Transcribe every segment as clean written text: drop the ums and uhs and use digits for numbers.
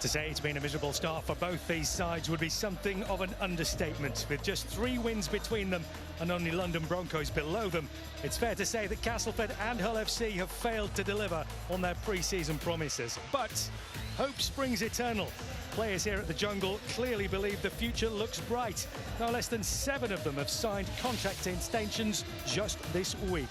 To say it's been a miserable start for both these sides would be something of an understatement. With just 3 wins between them and only London Broncos below them, it's fair to say that Castleford and Hull FC have failed to deliver on their pre-season promises. But hope springs eternal. Players here at the Jungle clearly believe the future looks bright. No less than 7 of them have signed contract extensions just this week.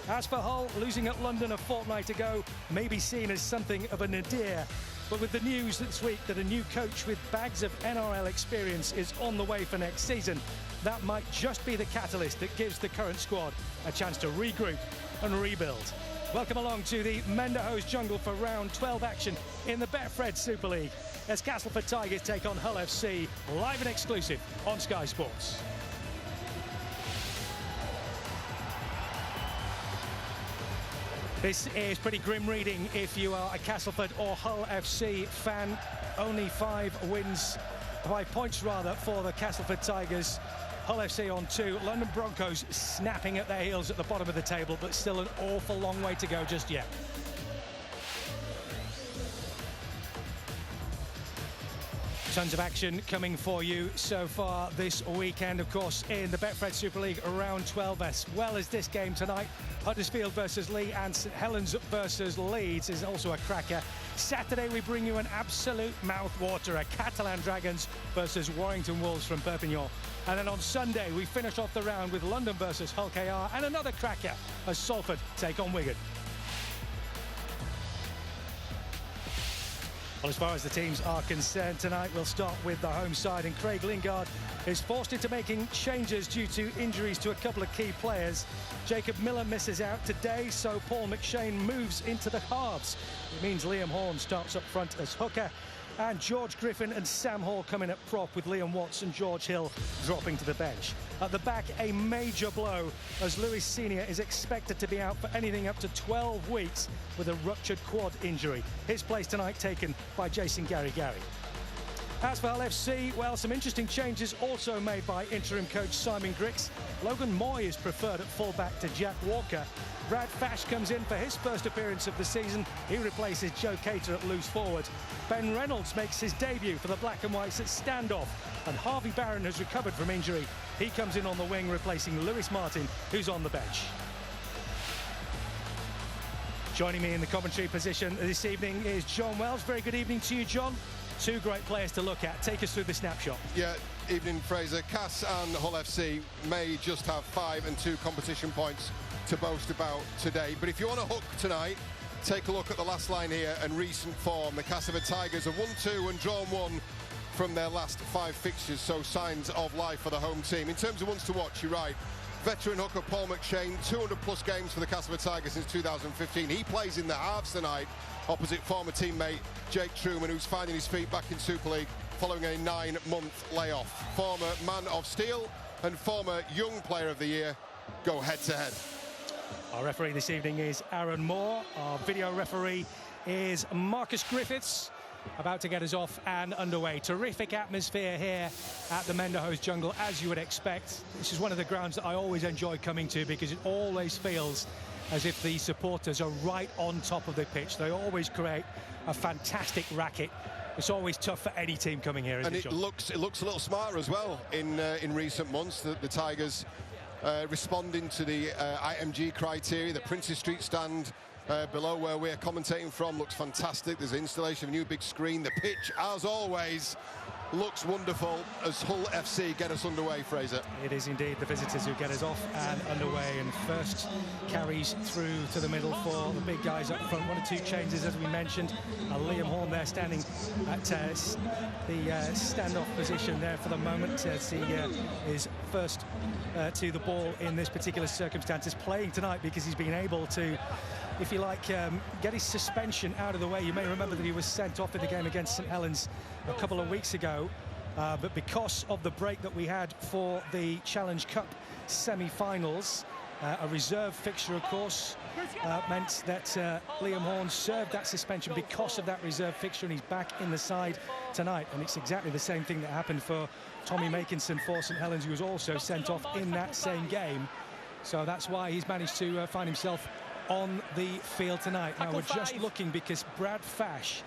As for Hull, losing at London a fortnight ago may be seen as something of a nadir. But with the news this week that a new coach with bags of NRL experience is on the way for next season, that might just be the catalyst that gives the current squad a chance to regroup and rebuild. Welcome along to the Mendehoes Jungle for round 12 action in the Betfred Super League as Castleford Tigers take on Hull FC, live and exclusive on Sky Sports. This is pretty grim reading if you are a Castleford or Hull FC fan. Only 5 wins, 5 points rather, for the Castleford Tigers. Hull FC on 2. London Broncos snapping at their heels at the bottom of the table, but still an awful long way to go just yet. Tons of action coming for you so far this weekend, of course, in the Betfred Super League round 12, as well as this game tonight. Huddersfield versus Leigh and St Helens versus Leeds is also a cracker. Saturday we bring you an absolute mouthwaterer, Catalan Dragons versus Warrington Wolves from Perpignan. And then on Sunday we finish off the round with London versus Hull KR and another cracker as Salford take on Wigan. Well, as far as the teams are concerned tonight, we'll start with the home side, and Craig Lingard is forced into making changes due to injuries to a couple of key players. Jacob Miller misses out today, so Paul McShane moves into the halves. It means Liam Horne starts up front as hooker, and George Griffin and Sam Hall come in at prop, with Liam Watts and George Hill dropping to the bench. At the back, a major blow as Lewis Senior is expected to be out for anything up to 12 weeks with a ruptured quad injury. His place tonight taken by Jason Garry. As for Hull FC, well, some interesting changes also made by interim coach Simon Griggs. Logan Moy is preferred at fullback to Jack Walker. Brad Fash comes in for his first appearance of the season. He replaces Joe Cater at loose forward. Ben Reynolds makes his debut for the Black and Whites at standoff. And Harvey Barron has recovered from injury. He comes in on the wing, replacing Lewis Martin, who's on the bench. Joining me in the commentary position this evening is John Wells. Very good evening to you, John. 2 great players to look at. Take us through the snapshot. Yeah, evening, Fraser. Cass and Hull FC may just have 5 and 2 competition points to boast about today. But if you want to hook tonight, take a look at the last line here and recent form. The Castleford Tigers have won 2 and drawn 1 from their last 5 fixtures, so signs of life for the home team. In terms of ones to watch, you're right. Veteran hooker Paul McShane, 200+ games for the Castleford Tigers since 2015. He plays in the halves tonight, opposite former teammate Jake Truman, who's finding his feet back in Super League following a 9-month layoff. Former Man of Steel and former Young Player of the Year go head-to-head. Our referee this evening is Aaron Moore. Our video referee is Marcus Griffiths, about to get us off and underway. Terrific atmosphere here at the Mendehoes Jungle, as you would expect. This is one of the grounds that I always enjoy coming to, because it always feels as if the supporters are right on top of the pitch. They always create a fantastic racket. It's always tough for any team coming here, isn't it, John? It looks a little smarter as well in recent months. The Tigers responding to the IMG criteria. The Princes Street stand below where we're commentating from looks fantastic. There's an installation of a new big screen. The pitch, as always, looks wonderful as Hull FC get us underway, Fraser. It is indeed the visitors who get us off and underway, and first carries through to the middle for the big guys up front. 1 or 2 changes, as we mentioned. Liam Horne there standing at the standoff position there for the moment, as he is first to the ball in this particular circumstances, playing tonight because he's been able to, if you like, get his suspension out of the way. You may remember that he was sent off in the game against St Helens a couple of weeks ago, but because of the break that we had for the Challenge Cup semi-finals, a reserve fixture, of course, meant that Liam Horne served that suspension because of that reserve fixture, and he's back in the side tonight. And it's exactly the same thing that happened for Tommy Makinson for St Helens, who was also sent off in that same game. So that's why he's managed to find himself on the field tonight. Now we're just looking, because Brad Fash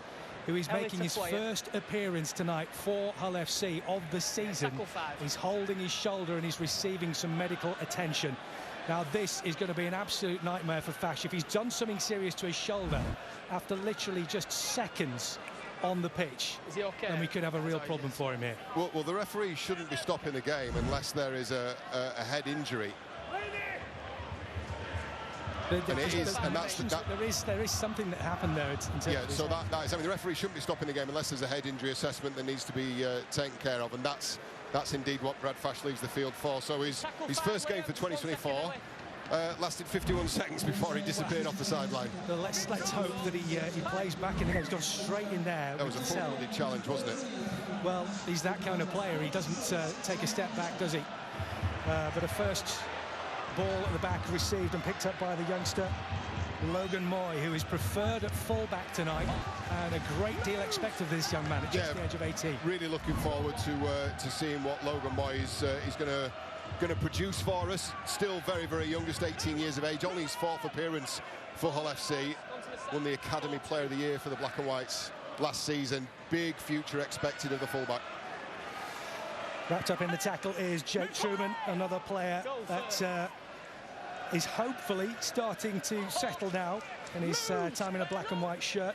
who is making his first appearance tonight for Hull FC of the season. He's holding his shoulder and he's receiving some medical attention. Now this is going to be an absolute nightmare for Fash. If he's done something serious to his shoulder after literally just seconds on the pitch, is he okay? then we could have a real problem for him here. Well, the referee shouldn't be stopping the game unless there is a head injury. There is something that happened there. Yeah, so that is, I mean, the referee shouldn't be stopping the game unless there's a head injury assessment that needs to be taken care of, and that's indeed what Brad Fash leaves the field for. So his first game for 2024 lasted 51 seconds before he disappeared off the sideline. Well, let's hope that he plays back in the game. He's gone straight in there. That was a full-blooded challenge, wasn't it? Well, he's that kind of player. He doesn't take a step back, does he? But a first ball at the back received and picked up by the youngster Logan Moy, who is preferred at full-back tonight, and a great deal expected of this young man at just the age of 18. Really looking forward to seeing what Logan Moy is going to produce for us. Still very, very young, just 18 years of age, only his 4th appearance for Hull FC. Won the Academy Player of the Year for the Black and Whites last season. Big future expected of the full-back. Wrapped up in the tackle is Jake Truman, another player that is hopefully starting to settle now in his time in a black and white shirt.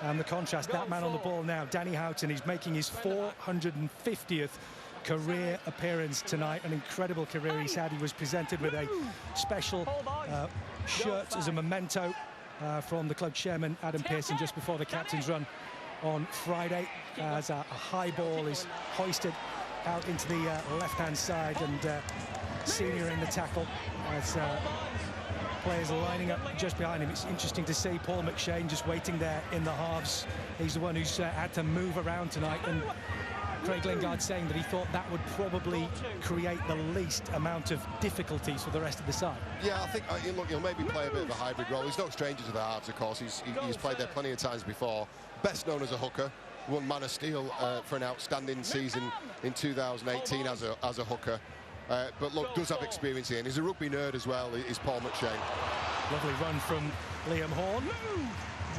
And the contrast, that man on the ball now, Danny Houghton, he's making his 450th career appearance tonight. An incredible career he's had. He was presented with a special shirt as a memento from the club chairman Adam Pearson just before the captain's run on Friday, as a high ball is hoisted out into the left-hand side, and Senior in the tackle as players are lining up just behind him. It's interesting to see Paul McShane just waiting there in the halves. He's the one who's had to move around tonight, and Craig Lingard saying that he thought that would probably create the least amount of difficulties for the rest of the side. Yeah, I think, look, he'll maybe play a bit of a hybrid role. He's no stranger to the halves, of course. He's played there plenty of times before. Best known as a hooker. Won Man of Steel for an outstanding season in 2018 as a hooker. But look, does have experience here, and he's a rugby nerd as well, is Paul McShane. Lovely run from Liam Horn.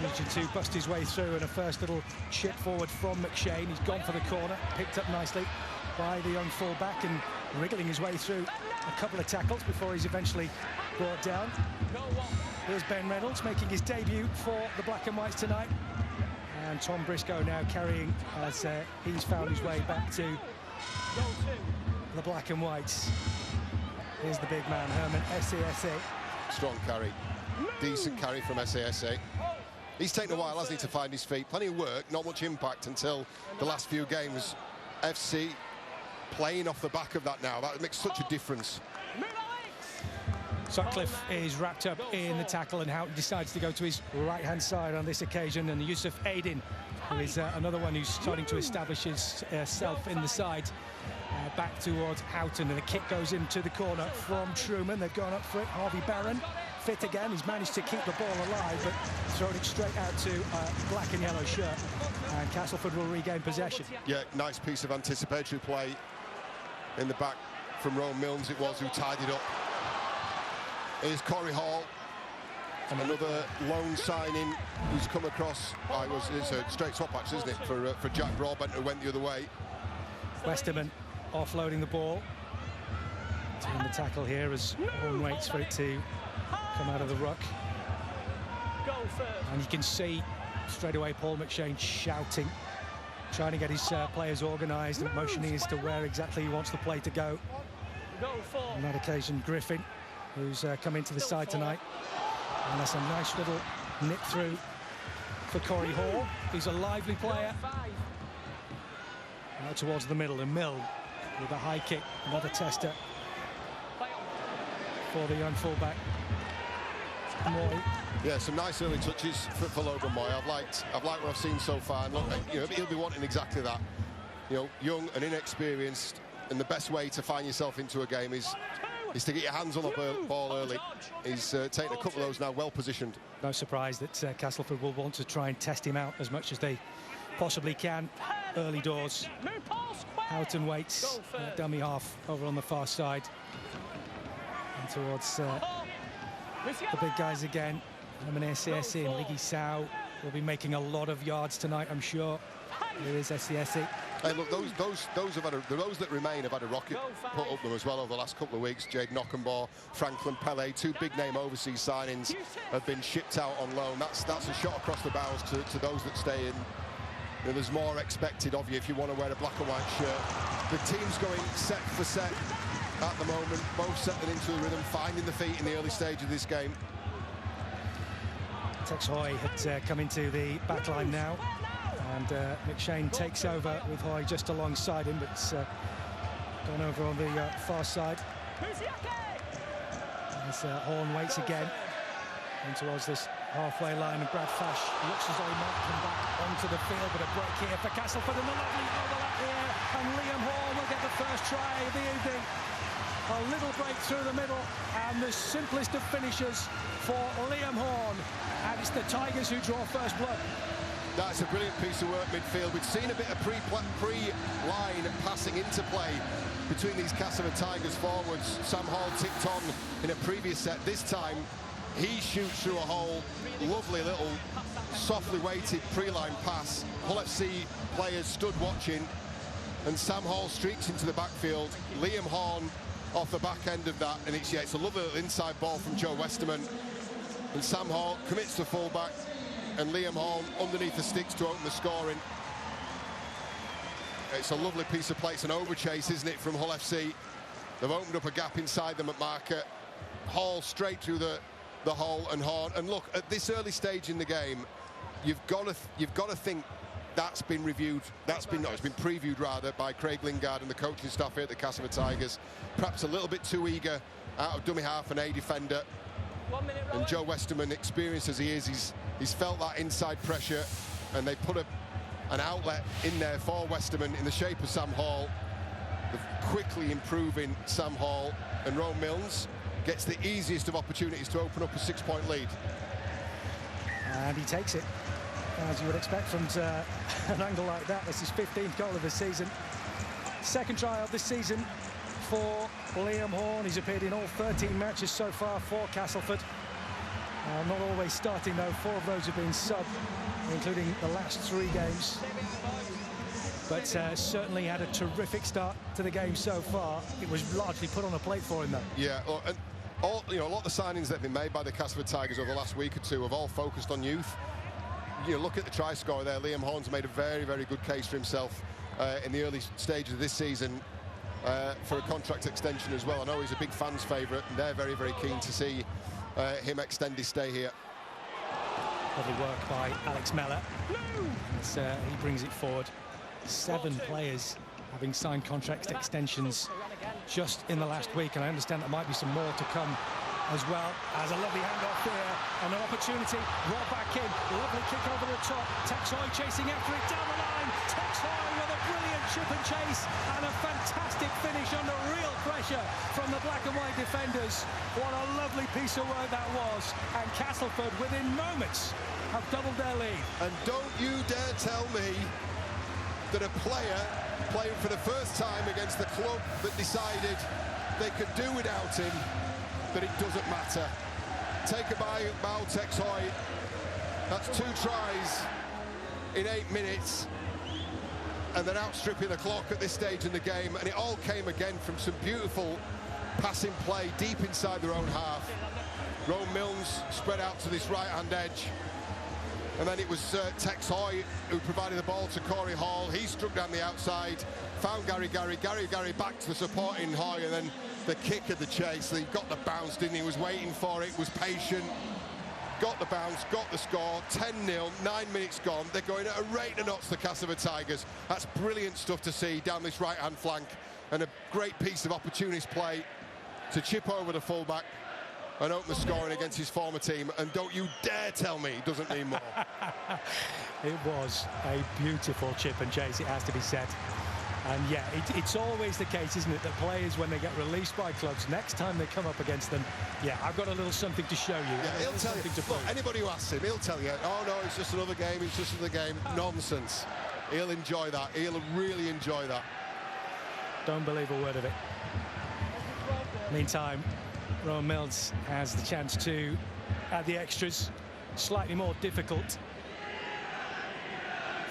Managing to bust his way through, and a first little chip forward from McShane. He's gone for the corner, picked up nicely by the young full-back, and wriggling his way through a couple of tackles before he's eventually brought down. Here's Ben Reynolds making his debut for the Black and Whites tonight. And Tom Briscoe now carrying as he's found his way back to the Black and Whites. Here's the big man, Herman SASA. Strong carry. Decent carry from SASA. He's taken a while, hasn't he, to find his feet. Plenty of work, not much impact until the last few games. FC playing off the back of that now. That makes such a difference. Sutcliffe is wrapped up in the tackle, and Houghton decides to go to his right-hand side on this occasion, and Yusuf Aydin, who is another one who's starting to establish himself in the side, back towards Houghton, and the kick goes into the corner from Truman. They've gone up for it. Harvey Barron, fit again. He's managed to keep the ball alive, but thrown it straight out to a black and yellow shirt, and Castleford will regain possession. Yeah, nice piece of anticipatory play in the back from Rowan Milnes, it was, who tied it up. Here's Corey Hall, another loan signing who's come across. It's a straight swap, actually, isn't it, for Jack Broadbent, who went the other way. Westerman offloading the ball. Doing the tackle here as Horn waits for it to come out of the ruck. And you can see straight away Paul McShane shouting, trying to get his players organised and motioning as to where exactly he wants the play to go. On that occasion, Griffin, who's come into the side tonight, and that's a nice little nip through for Corey Hall. He's a lively player. Out towards the middle, and Mill with a high kick, another tester for the young fullback Moy. Yeah, some nice early touches for Logan Moy. I've liked what I've seen so far, and look, he'll be wanting exactly that. Young and inexperienced, and the best way to find yourself into a game is to get your hands on the ball early. He's taken a couple of those now, well positioned. No surprise that Castleford will want to try and test him out as much as they possibly can early doors. Houghton waits, dummy half over on the far side, and towards the big guys again. Herman SASA and Liggy Sow will be making a lot of yards tonight, I'm sure. Here is Essiesi. Hey, look, those that remain have had a rocket put up them as well over the last couple of weeks. Jade Knockenbaugh, Franklin Pele, two big-name overseas signings have been shipped out on loan. That's a shot across the bows to those that stay in. You know, there's more expected of you if you want to wear a black and white shirt. The team's going set for set at the moment, both settling into the rhythm, finding the feet in the early stage of this game. Tex Hoy had come into the back line now, and McShane takes over with Hoy just alongside him, but gone over on the far side. As Horn waits again in towards this halfway line, and Brad Fash looks as though he might come back onto the field, but a break here for Castleford, and a lovely overlap here, and Liam Horn will get the first try of the evening. A little break through the middle, and the simplest of finishes for Liam Horn, and it's the Tigers who draw first blood. That's a brilliant piece of work midfield. We'd seen a bit of pre-line passing into play between these Castleford Tigers forwards. Sam Hall ticked on in a previous set. This time, he shoots through a hole. Lovely little softly weighted pre-line pass. Hull FC players stood watching, and Sam Hall streaks into the backfield. Liam Horn off the back end of that, and it's a lovely little inside ball from Joe Westerman, and Sam Hall commits to fullback, and Liam Horn underneath the sticks to open the scoring. It's a lovely piece of play. It's an overchase, isn't it, from Hull FC? They've opened up a gap inside them at marker. Hall straight through the hole, and Horn. And look, at this early stage in the game, you've got to think that's been reviewed. It's been previewed rather by Craig Lingard and the coaching staff here at the Castleford Tigers. Perhaps a little bit too eager out of dummy half and A defender. And Joe Westerman, experienced as he is, he's felt that inside pressure, and they put an outlet in there for Westerman in the shape of Sam Hall. The quickly improving Sam Hall, and Rowan Milnes gets the easiest of opportunities to open up a 6-point lead. And he takes it, as you would expect from an angle like that. This is 15th goal of the season. Second try of this season for Liam Horn. He's appeared in all 13 matches so far for Castleford. Not always starting though. 4 of those have been sub, including the last 3 games. But certainly had a terrific start to the game so far. It was largely put on a plate for him though. Yeah, and a lot of the signings that have been made by the Castleford Tigers over the last week or two have all focused on youth. Look at the try scorer there. Liam Horn's made a very, very good case for himself in the early stages of this season for a contract extension as well. I know he's a big fans' favourite, and they're very, very keen to see him extend his stay here. Lovely work by Alex Mellor. As, he brings it forward. 7 players having signed contract extensions just in the last week, and I understand there might be some more to come as well. As a lovely handoff there, and an opportunity, right back in, lovely kick over the top. Tex Hoy chasing after it down the line. Tex Hoy with a brilliant chip and chase, and a fantastic finish under real pressure from the black and white defenders. What a lovely piece of work that was, and Castleford within moments have doubled their lead. And don't you dare tell me that a player playing for the first time against the club that decided they could do without him, that it doesn't matter. Taken by Mal Tex Hoy. That's 2 tries in 8 minutes, and they're outstripping the clock at this stage in the game, and it all came again from some beautiful passing play deep inside their own half. Rowan Milnes spread out to this right-hand edge, and then it was Tex Hoy who provided the ball to Corey Hall. He struck down the outside, found Gary back to the supporting Hoy, and then the kick of the chase. He got the bounce, didn't he? Was waiting for it, was patient, got the bounce, got the score. 10-0, 9 minutes gone. They're going at a rate of knots, the Castleford Tigers. That's brilliant stuff to see down this right-hand flank, and a great piece of opportunist play to chip over the fullback and open the scoring against his former team. And don't you dare tell me it doesn't need more. It was a beautiful chip and chase, it has to be said. And yeah, it's always the case, isn't it, that players, when they get released by clubs, next time they come up against them, yeah, I've got a little something to show you. Yeah, he'll tell you. Look, anybody who asks him, he'll tell you, oh no, it's just another game, it's just another game. Nonsense. He'll enjoy that. He'll really enjoy that. Don't believe a word of it. Meantime, Rowan Milnes has the chance to add the extras. Slightly more difficult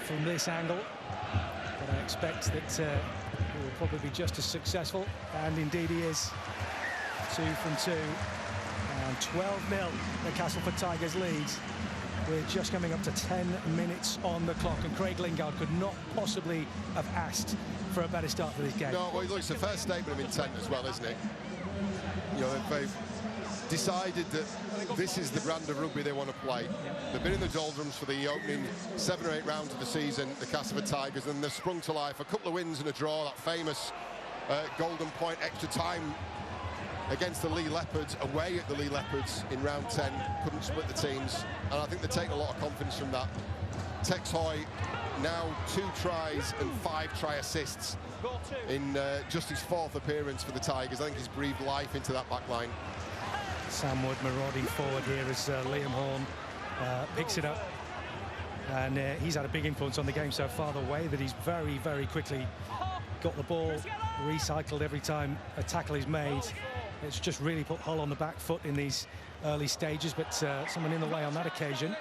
from this angle, but I expect that he will probably be just as successful, and indeed he is. 2 from 2, and 12-0 the Castleford Tigers leads. We're just coming up to 10 minutes on the clock, and Craig Lingard could not possibly have asked for a better start for this game. No, well, look, it's a fair statement of intent as well, isn't it? You know, they've decided that this is the brand of rugby they want to play. They've been in the doldrums for the opening 7 or 8 rounds of the season, the Castleford Tigers, and they've sprung to life. A couple of wins and a draw, that famous Golden Point extra time against the Lee Leopards, away at the Lee Leopards in round 10, couldn't split the teams, and I think they take a lot of confidence from that. Tex Hoy now 2 tries and 5 try assists in just his 4th appearance for the Tigers. I think he's breathed life into that back line. Sam Wood marauding forward here as Liam Horn picks it up, and he's had a big influence on the game so far, the way that he's very, very quickly got the ball recycled every time a tackle is made. It's just really put Hull on the back foot in these early stages, but someone in the way on that occasion.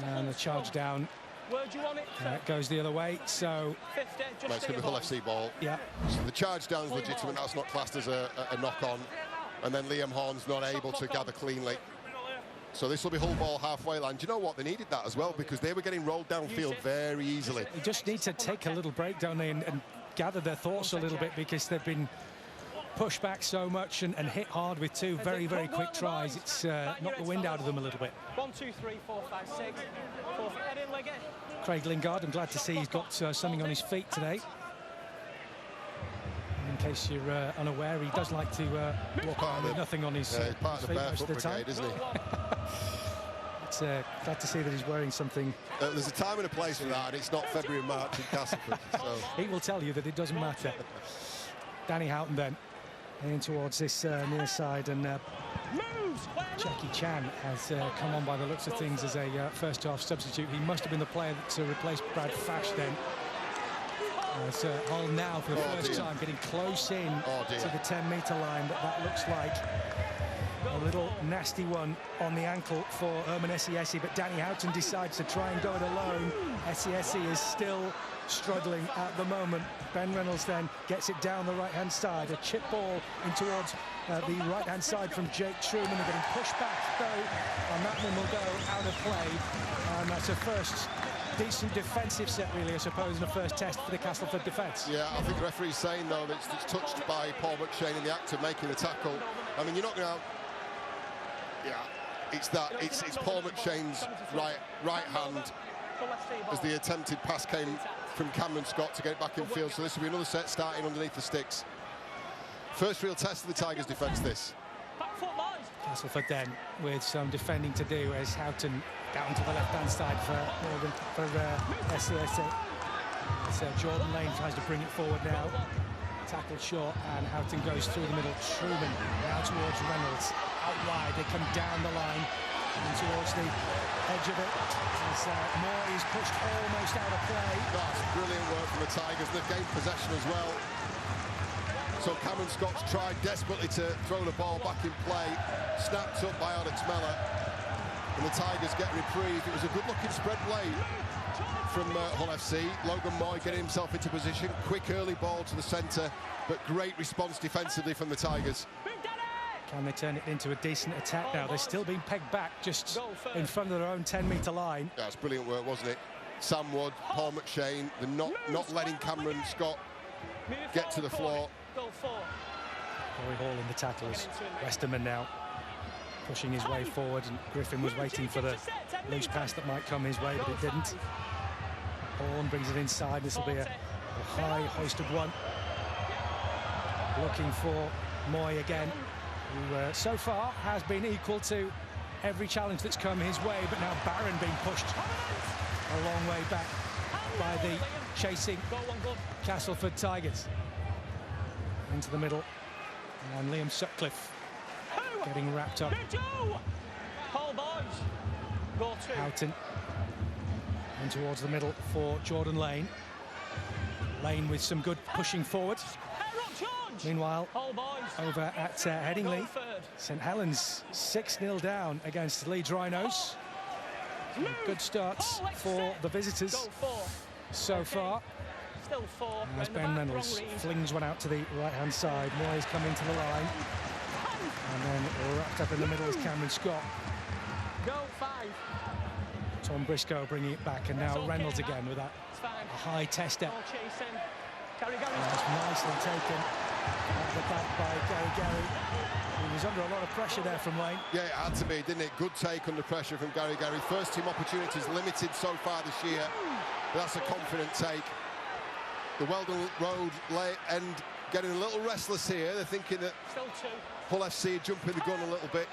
And the charge down, it goes the other way, so... Well, it's going to be Hull FC ball. Yeah. So the charge down is legitimate, that's not classed as a knock-on. And then Liam Horn's not able to gather cleanly. So this will be Hull ball halfway line. Do you know what? They needed that as well, because they were getting rolled downfield very easily. They just need to take a little break, don't they, and gather their thoughts a little bit, because they've been pushed back so much and hit hard with 2 very, very quick tries. It's knocked the wind out of them a little bit. 1, 2, 3, 4, 5, 6. 4, Craig Lingard, I'm glad to see he's got something on his feet today. In case you're unaware, he does like to walk around with nothing on his part of the feet most barefoot of the time. brigade, isn't he? It's glad to see that he's wearing something. There's a time and a place for that, and it's not February and March in Castleford. So. He will tell you that it doesn't matter. Danny Houghton then in towards this near side, and Jackie Chan has come on by the looks of things as a first half substitute. He must have been the player to replace Brad Fash then. As Hull now for the first time getting close in to the 10-metre line, but that looks like a little nasty one on the ankle for Herman Esiesi, but Danny Houghton decides to try and go it alone. Esiesi is still struggling at the moment. Ben Reynolds then gets it down the right-hand side. A chip ball in towards the right-hand side from Jake Truman. They're getting pushed back, though, and that one will go out of play. And that's a first decent defensive set, really, I suppose, in a first test for the Castleford defence. Yeah, I think the referee's saying, though, that it's touched by Paul McShane in the act of making the tackle. I mean, you're not going to... Yeah, it's Paul McShane's right hand as the attempted pass came from Cameron Scott to get it back in field. So this will be another set starting underneath the sticks. First real test of the Tigers' defence, this. Castleford then with some defending to do as Houghton down to the left-hand side for SCSA. So Jordan Lane tries to bring it forward now. Tackled short, and Houghton goes through the middle. Truman now towards Reynolds. Out wide, they come down the line and towards the edge of it. As Moore is pushed almost out of play. That's brilliant work from the Tigers. They've gained possession as well. So Cameron Scott's tried desperately to throw the ball back in play. Snapped up by Alex Mellor. And the Tigers get reprieve. It was a good-looking spread play from Hull FC. Logan Moy getting himself into position. Quick early ball to the centre, but great response defensively from the Tigers. Can they turn it into a decent attack now? They're still being pegged back just in front of their own 10-metre line. That's brilliant work, wasn't it? Sam Wood, Paul McShane, they're not letting Cameron Scott get to the floor. Corey Hall in the tackles. Westerman now pushing his way forward, and Griffin was waiting for the loose pass that might come his way, but it didn't. Horn brings it inside. This will be a high hoisted one. Looking for Moy again, who so far has been equal to every challenge that's come his way, but now Barron being pushed a long way back by the chasing Castleford Tigers. Into the middle, and Liam Sutcliffe getting wrapped up. Houghton and towards the middle for Jordan Lane. Lane with some good pushing forward. Meanwhile, over at Headingley, St Helens 6-0 down against Leeds Rhinos. Good starts for the visitors so far. Still 4. As Ben Reynolds flings one out to the right-hand side. Moyes coming to the line. And then wrapped up in the middle is Cameron Scott. Go 5. Tom Briscoe bringing it back, and now Reynolds again with that high tester. That's nicely taken at the back by Gary. He was under a lot of pressure there from Wayne. Yeah, it had to be, didn't it? Good take under pressure from Gary. First team opportunities limited so far this year. But that's a confident take. The Weldon Road end getting a little restless here. They're thinking that Hull FC are jumping the gun a little bit.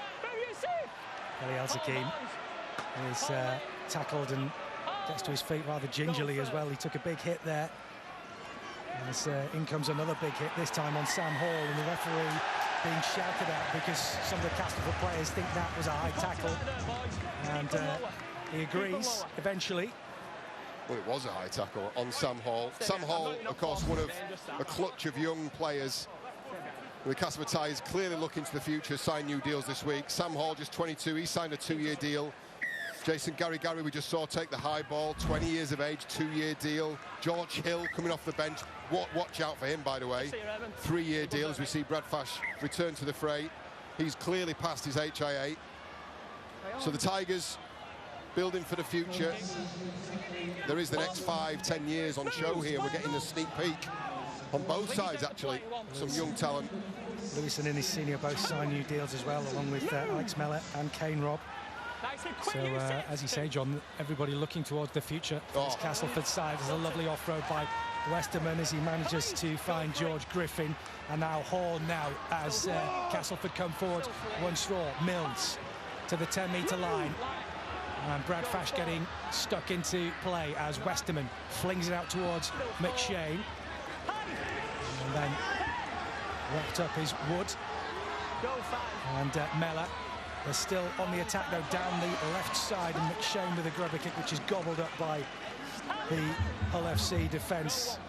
Eli El-Zakeen is tackled and gets to his feet rather gingerly as well. He took a big hit there. As in comes another big hit, this time on Sam Hall, and the referee being shouted at because some of the Castleford players think that was a high tackle. And he agrees eventually. Well, it was a high tackle on Sam Hall. Sam Hall, of course, one of a clutch of young players. The Castleford Tigers clearly looking to the future, sign new deals this week. Sam Hall, just 22, he signed a 2-year deal. Jason Gary, we just saw take the high ball, 20 years of age, 2-year deal. George Hill coming off the bench. Watch out for him, by the way. 3-year deal as we see Brad Fash return to the fray. He's clearly passed his HIA. So the Tigers building for the future. There is the next 5-10 years on show here. We're getting a sneak peek on both sides, actually. Some young talent. Lewis and Innes Senior both sign new deals as well, along with Alex Mellor and Kane Robb. So, as you say, John, everybody looking towards the future. This Castleford side is a lovely off-road by Westerman as he manages to find George Griffin. And now Hall as Castleford come forward. One straw, Mills to the 10-metre line. And Brad Fash getting stuck into play as Westerman flings it out towards McShane. And then wrapped up his Wood. And Mellor. They're still on the attack, though, down the left side, and McShane with a grubber kick, which is gobbled up by the Hull FC defence.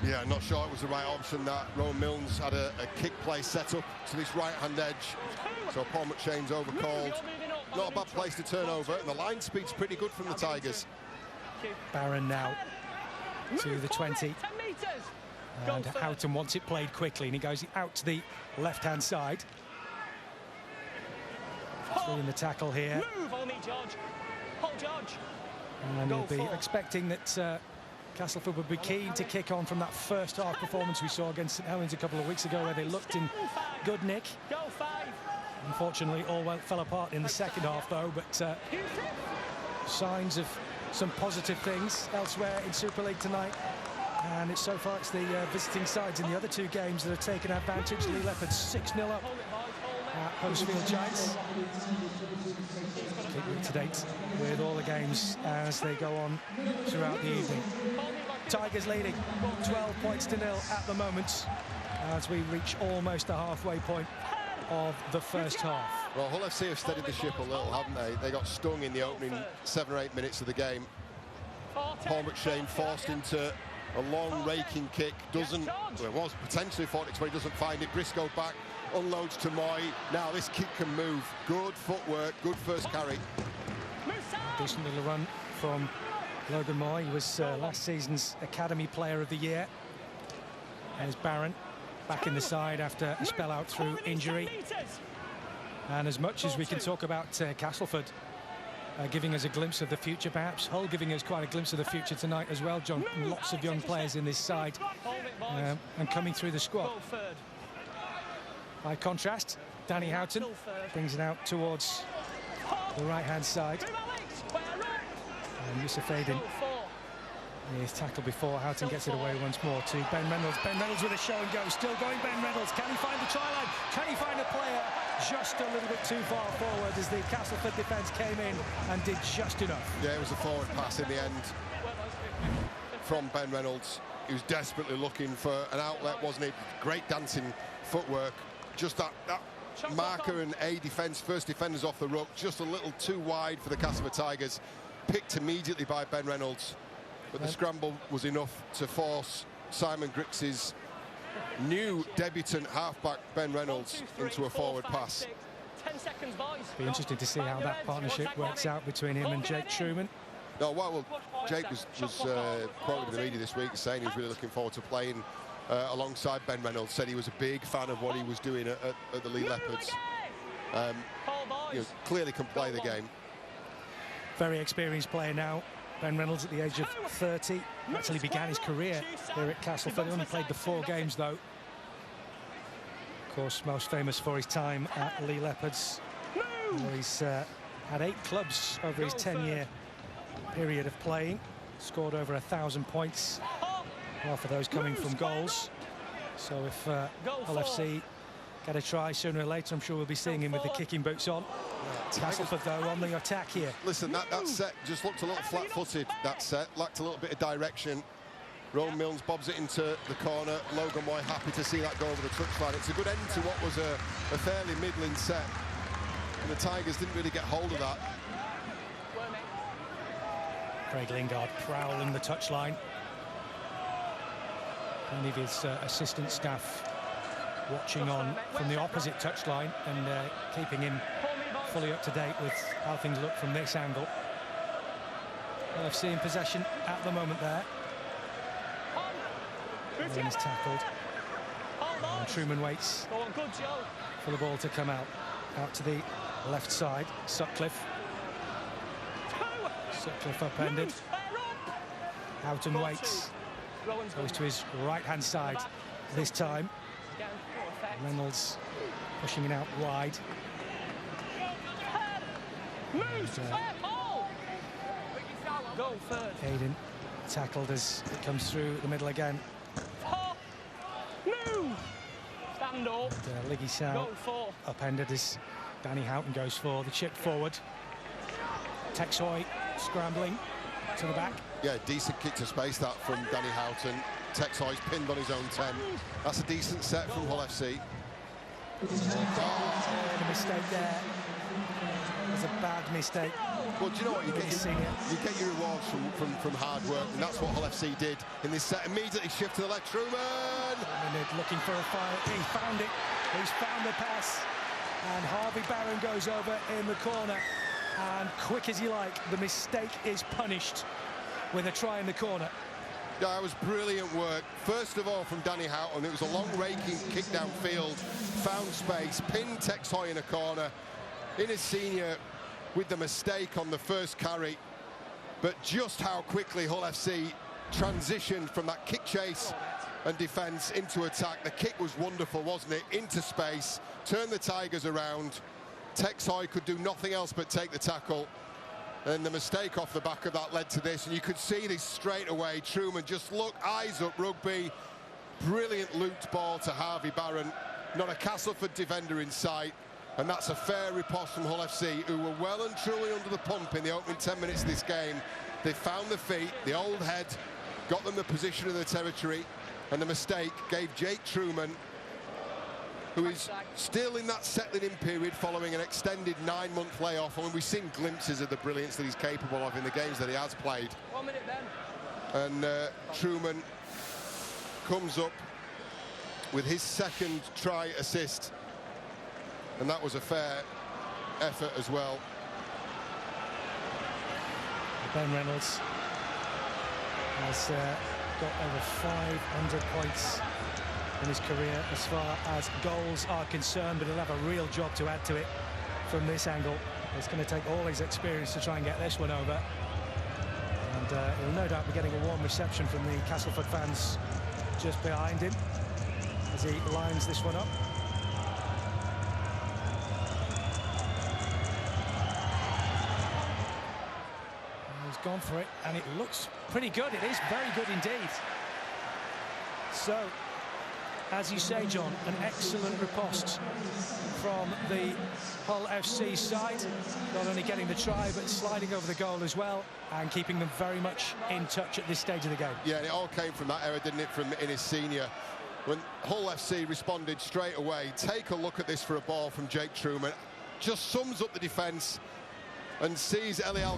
Yeah, not sure it was the right option. That Rowan Milnes had a kick play set up to this right-hand edge. So Paul McShane's overcalled. Not a bad place to turn over, and the line speed's pretty good from the Tigers. Barron now to the 20. And Houghton wants it played quickly, and he goes out to the left-hand side. In the tackle here, and he'll be expecting that Castleford would be keen to kick on from that first half performance we saw against St Helens a couple of weeks ago, where they looked in good nick. Unfortunately, all fell apart in the second half, though, but signs of some positive things elsewhere in Super League tonight. And so far it's the visiting sides in the other two games that have taken advantage. Lee Leopards 6-0 up at Huddersfield Giants. Keep to date with all the games as they go on throughout the evening. Tigers leading 12 points to 0 at the moment as we reach almost the halfway point of the first half. Well, Hull FC have steadied the ship a little, haven't they? They got stung in the opening 7 or 8 minutes of the game. Paul McShane forced into a long raking kick, doesn't, well, it was potentially 40-20, doesn't find it. Briscoe back, unloads to Moy. Now this kid can move. Good footwork, good first carry. Decent little run from Logan Moy. He was last season's Academy Player of the Year. There's Barron back in the side after a spell out through injury. And as much as we can talk about Castleford giving us a glimpse of the future, perhaps Hull giving us quite a glimpse of the future tonight as well, John. Lots of young players in this side and coming through the squad. By contrast, Danny Houghton brings it out towards the right-hand side. And Yusuf Aydin is tackled before. Houghton gets it away once more to Ben Reynolds. Ben Reynolds with a show and go. Still going Ben Reynolds. Can he find the try line? Can he find a player? Just a little bit too far forward as the Castleford defence came in and did just enough. Yeah, it was a forward pass in the end from Ben Reynolds. He was desperately looking for an outlet, wasn't he? Great dancing footwork. Just that marker and A defence, first defenders off the ruck, just a little too wide for the Castleford Tigers. Picked immediately by Ben Reynolds, but the scramble was enough to force Simon Grix's new debutant halfback Ben Reynolds into a forward pass. 10 seconds, boys. Be interesting to see how that partnership works out between him and Jake Trueman. No, well, Jake was quoted in the media this week saying he was really looking forward to playing alongside Ben Reynolds. Said he was a big fan of what he was doing at the Lee Leopards. Clearly can play the game. Very experienced player now. Ben Reynolds at the age of 30 actually began his career here at Castleford. He only played the 4 games though. Of course, most famous for his time at Lee Leopards, where he's had 8 clubs over his 10-year period of playing. Scored over 1,000 points, half of those coming from goals. So if Hull FC get a try sooner or later, I'm sure we'll be seeing him with the kicking boots on. Castleford though on the attack here. Listen, that set just looked a little flat-footed. That set lacked a little bit of direction. Rowan Milnes bobs it into the corner. Logan Moy happy to see that go over the touchline. It's a good end to what was a fairly middling set, and the Tigers didn't really get hold of that. Craig Lingard prowling the touchline. Many of his assistant staff watching on from the opposite touchline and keeping him fully up to date with how things look from this angle. LFC in possession at the moment there. Williams tackled. And Trueman waits for the ball to come out to the left side. Sutcliffe. Sutcliffe upended. Houghton waits. Goes to his right-hand side this time. Reynolds pushing it out wide. Hayden tackled as it comes through the middle again. Stand up. Liggy Sow upended as Danny Houghton goes for the chip forward. Texoy scrambling to the back. Yeah, decent kick to space that from Danny Houghton. Texoy's pinned on his own 10. That's a decent set from Hull FC. Oh, the mistake there. It was a bad mistake. Well, do you know what? You get your rewards from hard work, and that's what Hull FC did in this set. Immediately shift to the left. Trueman! Looking for a fire. He found it. He's found the pass. And Harvey Barron goes over in the corner. And quick as you like, the mistake is punished with a try in the corner. Yeah, it was brilliant work. First of all, from Danny Houghton, it was a long raking kick downfield, found space, pinned Texoy in a corner. Innes Senior with the mistake on the first carry, but just how quickly Hull FC transitioned from that kick chase and defence into attack. The kick was wonderful, wasn't it? Into space, turned the Tigers around. Texoy could do nothing else but take the tackle. And the mistake off the back of that led to this, and you could see this straight away. Trueman just eyes up rugby. Brilliant looped ball to Harvey Barron. Not a Castleford defender in sight. And that's a fair riposte from Hull FC, who were well and truly under the pump in the opening 10 minutes of this game. They found the feet, the old head, got them the position of the territory, and the mistake gave Jake Trueman, who is still in that settling-in period following an extended 9-month layoff. And we've seen glimpses of the brilliance that he's capable of in the games that he has played. 1 minute then. And Trueman comes up with his second try assist. And that was a fair effort as well. Ben Reynolds has got over 500 points in his career as far as goals are concerned, but he'll have a real job to add to it from this angle. It's going to take all his experience to try and get this one over. And he'll no doubt be getting a warm reception from the Castleford fans just behind him as he lines this one up. Gone for it, and it looks pretty good. It is very good indeed. So, as you say, John, an excellent riposte from the Hull FC side, not only getting the try but sliding over the goal as well and keeping them very much in touch at this stage of the game. Yeah, and it all came from that error, didn't it, from Innes Senior. When Hull FC responded straight away. Take a look at this for a ball from Jake Trueman. Just sums up the defence and sees Eli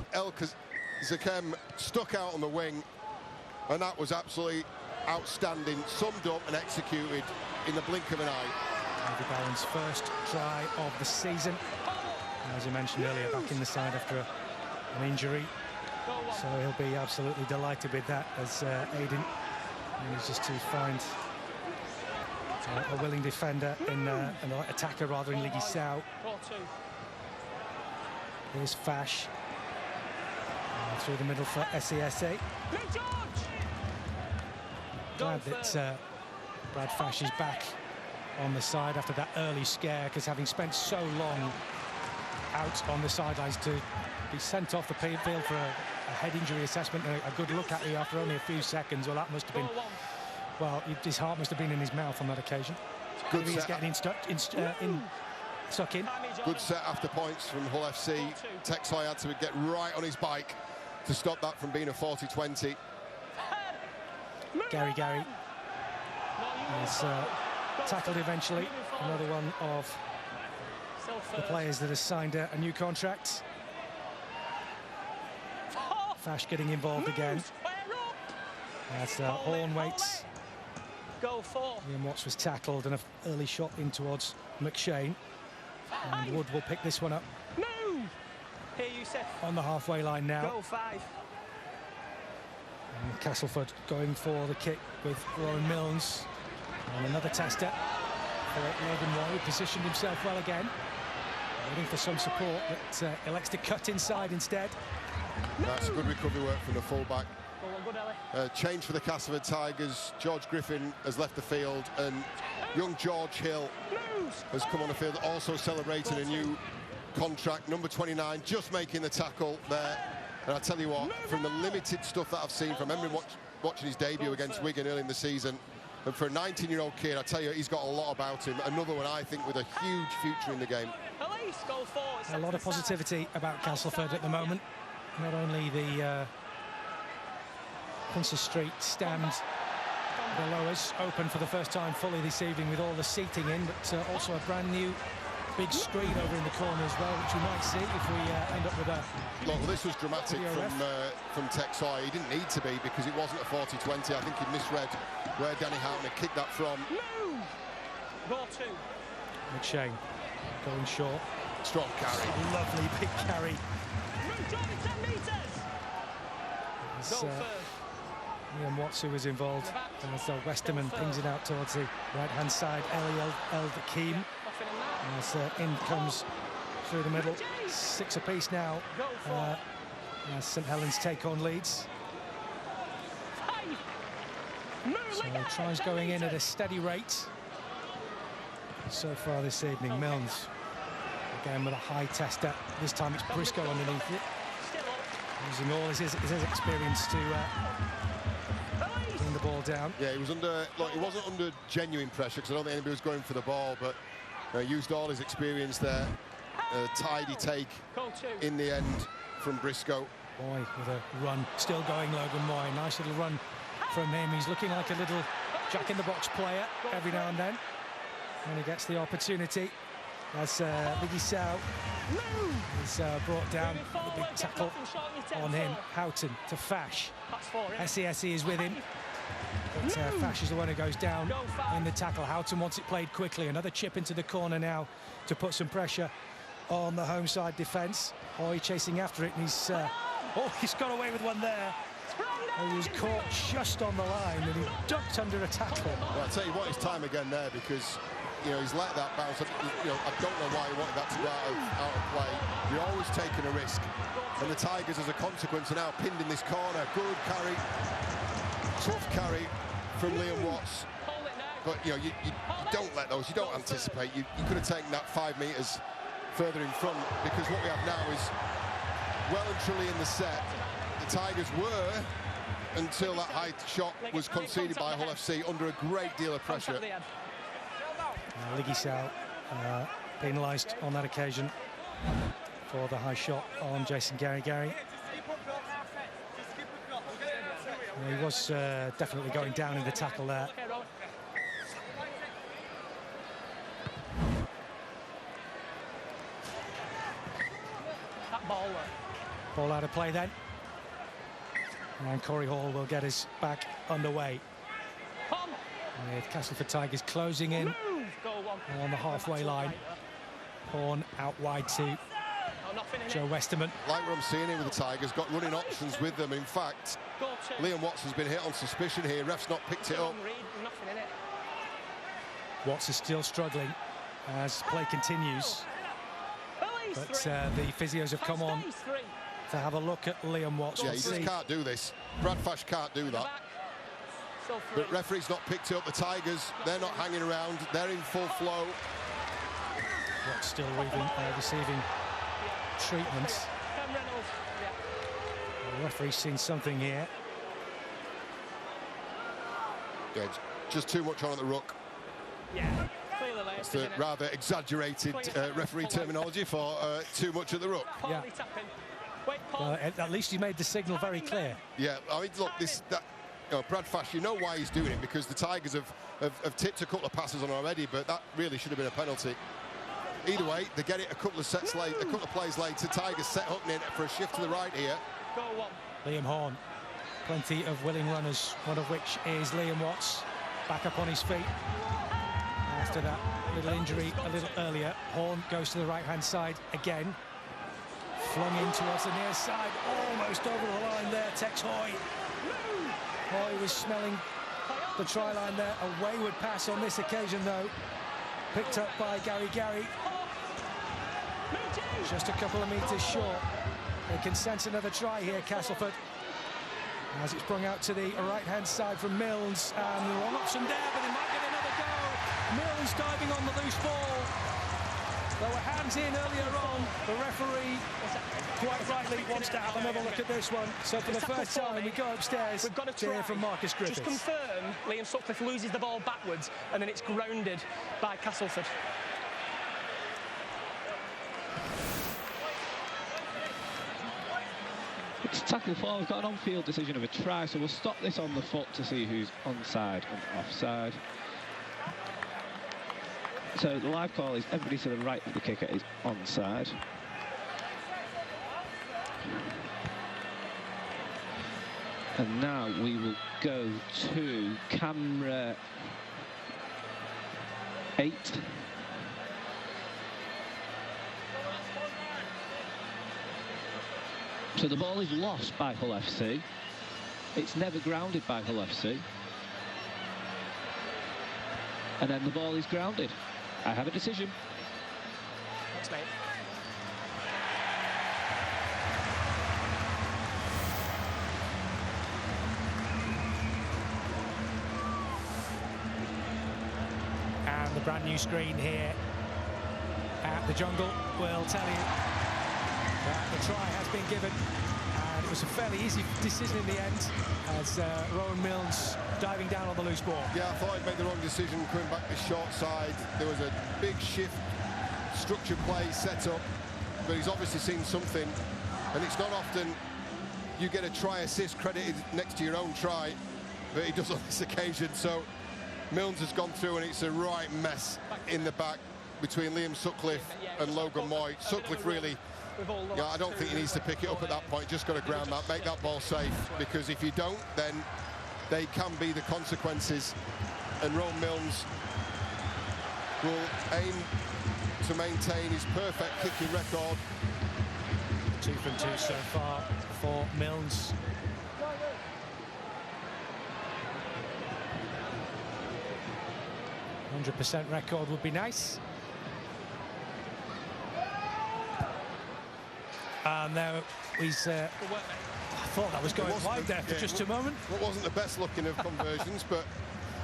Zakem stuck out on the wing, and that was absolutely outstanding, summed up and executed in the blink of an eye. Davy Bowen's first try of the season. As you mentioned earlier, back in the side after an injury. So he'll be absolutely delighted with that, as Aiden manages to find a willing defender in an attacker rather in Liggy Sao. Here's Fash through the middle for SESA. Glad that Brad Fash is back on the side after that early scare, because having spent so long out on the sidelines, to be sent off the field for a head injury assessment and a good look at you after only a few seconds, well, that must have been, well, his heart must have been in his mouth on that occasion. Good Maybe he's getting stuck in. Good set after points from Hull FC. Texoy had to get right on his bike to stop that from being a 40-20. Gary is tackled eventually. Another one of the players that has signed a new contract. Fash getting involved again. That's Horn waits. Liam Watts was tackled, and an early shot in towards McShane. And Wood will pick this one up on the halfway line now. And Castleford going for the kick with Rowan Milnes. And another tester for Logan Roy, who positioned himself well again. Waiting for some support, but elects to cut inside instead. That's good recovery work from the fullback. Change for the Castleford Tigers. George Griffin has left the field, and young George Hill has come on the field, also celebrating a new contract. Number 29, just making the tackle there. And I tell you what, from the limited stuff that I've seen from him, watching his debut against Wigan early in the season, and for a 19-year-old kid, I tell you, he's got a lot about him. Another one, I think, with a huge future in the game. A lot of positivity about Castleford at the moment. Not only the Princes Street stand below us, open for the first time fully this evening with all the seating in, but also a brand new big screen over in the corner as well, which we might see if we end up with a... Look, this was dramatic from Texoy. He didn't need to be, because it wasn't a 40-20. I think he misread where Danny Houghton had kicked that from. McShane going short. Strong carry. Lovely big carry. Liam Watts, who was involved, as Westerman pings it out towards the right-hand side. El Dakim. As in comes through the middle. 6 apiece now. As St Helens take on Leeds. So tries going in at a steady rate so far this evening. Milnes again with a high tester. This time it's Briscoe underneath it, using all his experience to bring the ball down. Yeah, he was under. Look, he wasn't under genuine pressure, because I don't think anybody was going for the ball, but used all his experience there. Tidy take in the end from Briscoe. Moy with a run, still going. Logan Moy, nice little run from him. He's looking like a little jack-in-the-box player every now and then when he gets the opportunity. As Liggy Sao is brought down, the big tackle on him. Houghton to Fash. SESE is with him, but Fash is the one who goes down in the tackle. Houghton wants it played quickly. Another chip into the corner now to put some pressure on the home side defence. Hoy chasing after it, and he's got away with one there. He was caught just on the line, and he ducked under a tackle. Well, I'll tell you what, it's time again there, because he's let that bounce. I don't know why he wanted that to go out of play. You're always taking a risk, and the Tigers, as a consequence, are now pinned in this corner. Good carry, tough carry from Liam Watts, but you don't let those. You don't anticipate. You could have taken that 5 metres further in front, because what we have now is well and truly in the set. The Tigers were, until that high shot was conceded by Hull FC, under a great deal of pressure. Liggy Sao penalised on that occasion for the high shot on Jason Gary. He was definitely going down in the tackle there. Ball out of play then. And Corey Hall will get us back underway. With Castleford Tigers closing in on the halfway line. Horn out wide to Joe Westerman. Like what I'm seeing here with the Tigers, got running options with them. In fact, Liam Watson's been hit on suspicion here. Ref's not picked it up. Watts is still struggling as play continues. But the physios have come on to have a look at Liam Watts. Yeah, he just can't do this. Brad Fash can't do that. But referee's not picked it up. The Tigers, they're not hanging around. They're in full flow. Watts still receiving treatment. The referee's seen something here. Yeah, just too much on at the ruck. Yeah, clearly late. It's the rather exaggerated referee terminology for too much at the ruck. Yeah. At least he made the signal very clear. Yeah, I mean, look, Brad Fash, you know why he's doing it, because the Tigers have tipped a couple of passes on already, but that really should have been a penalty. Either way, they get it a couple of plays later. Tigers set Huckney for a shift to the right here. Liam Horn, plenty of willing runners, one of which is Liam Watts, back up on his feet. After that little injury a little earlier, Horn goes to the right-hand side again. Flung in towards the near side, almost over the line there, Tex Hoy. Hoy was smelling the try line there. A wayward pass on this occasion, though. Picked up by Gary. Just a couple of metres short. They can sense another try here, Castleford. As it's sprung out to the right-hand side from Milnes. And the wrong option there, but they might get another go. Milnes diving on the loose ball. There were hands in earlier on. The referee, quite rightly, wants to have another look at this one. So for the first time, we go upstairs. We've got to hear from Marcus Griffiths. Just confirm Liam Sutcliffe loses the ball backwards and then it's grounded by Castleford. It's tackle 4. We've got an on-field decision of a try, so we'll stop this on the foot to see who's onside and offside. So the live call is everybody to the right of the kicker is onside. And now we will go to camera 8. So the ball is lost by Hull FC. It's never grounded by Hull FC. And then the ball is grounded. I have a decision. Thanks, mate. And the brand new screen here at the Jungle will tell you that the try has been given, and it was a fairly easy decision in the end as Rowan Milnes diving down on the loose ball. Yeah, I thought I'd made the wrong decision coming back the short side. There was a big shift, structured play set up, but he's obviously seen something, and it's not often you get a try assist credited next to your own try, but he does on this occasion. So Milnes has gone through, and it's a right mess in the back between Liam Sutcliffe and Logan Moy. Sutcliffe really, yeah, I don't think he needs to pick it up at that point. Just got to ground that, make that ball safe, because if you don't, then they can be the consequences. And Rowan Milnes will aim to maintain his perfect kicking record. 2 from 2 so far for Milnes. %100% record would be nice. And now he's I thought that was going wide there for just a moment. It wasn't the best looking of conversions, but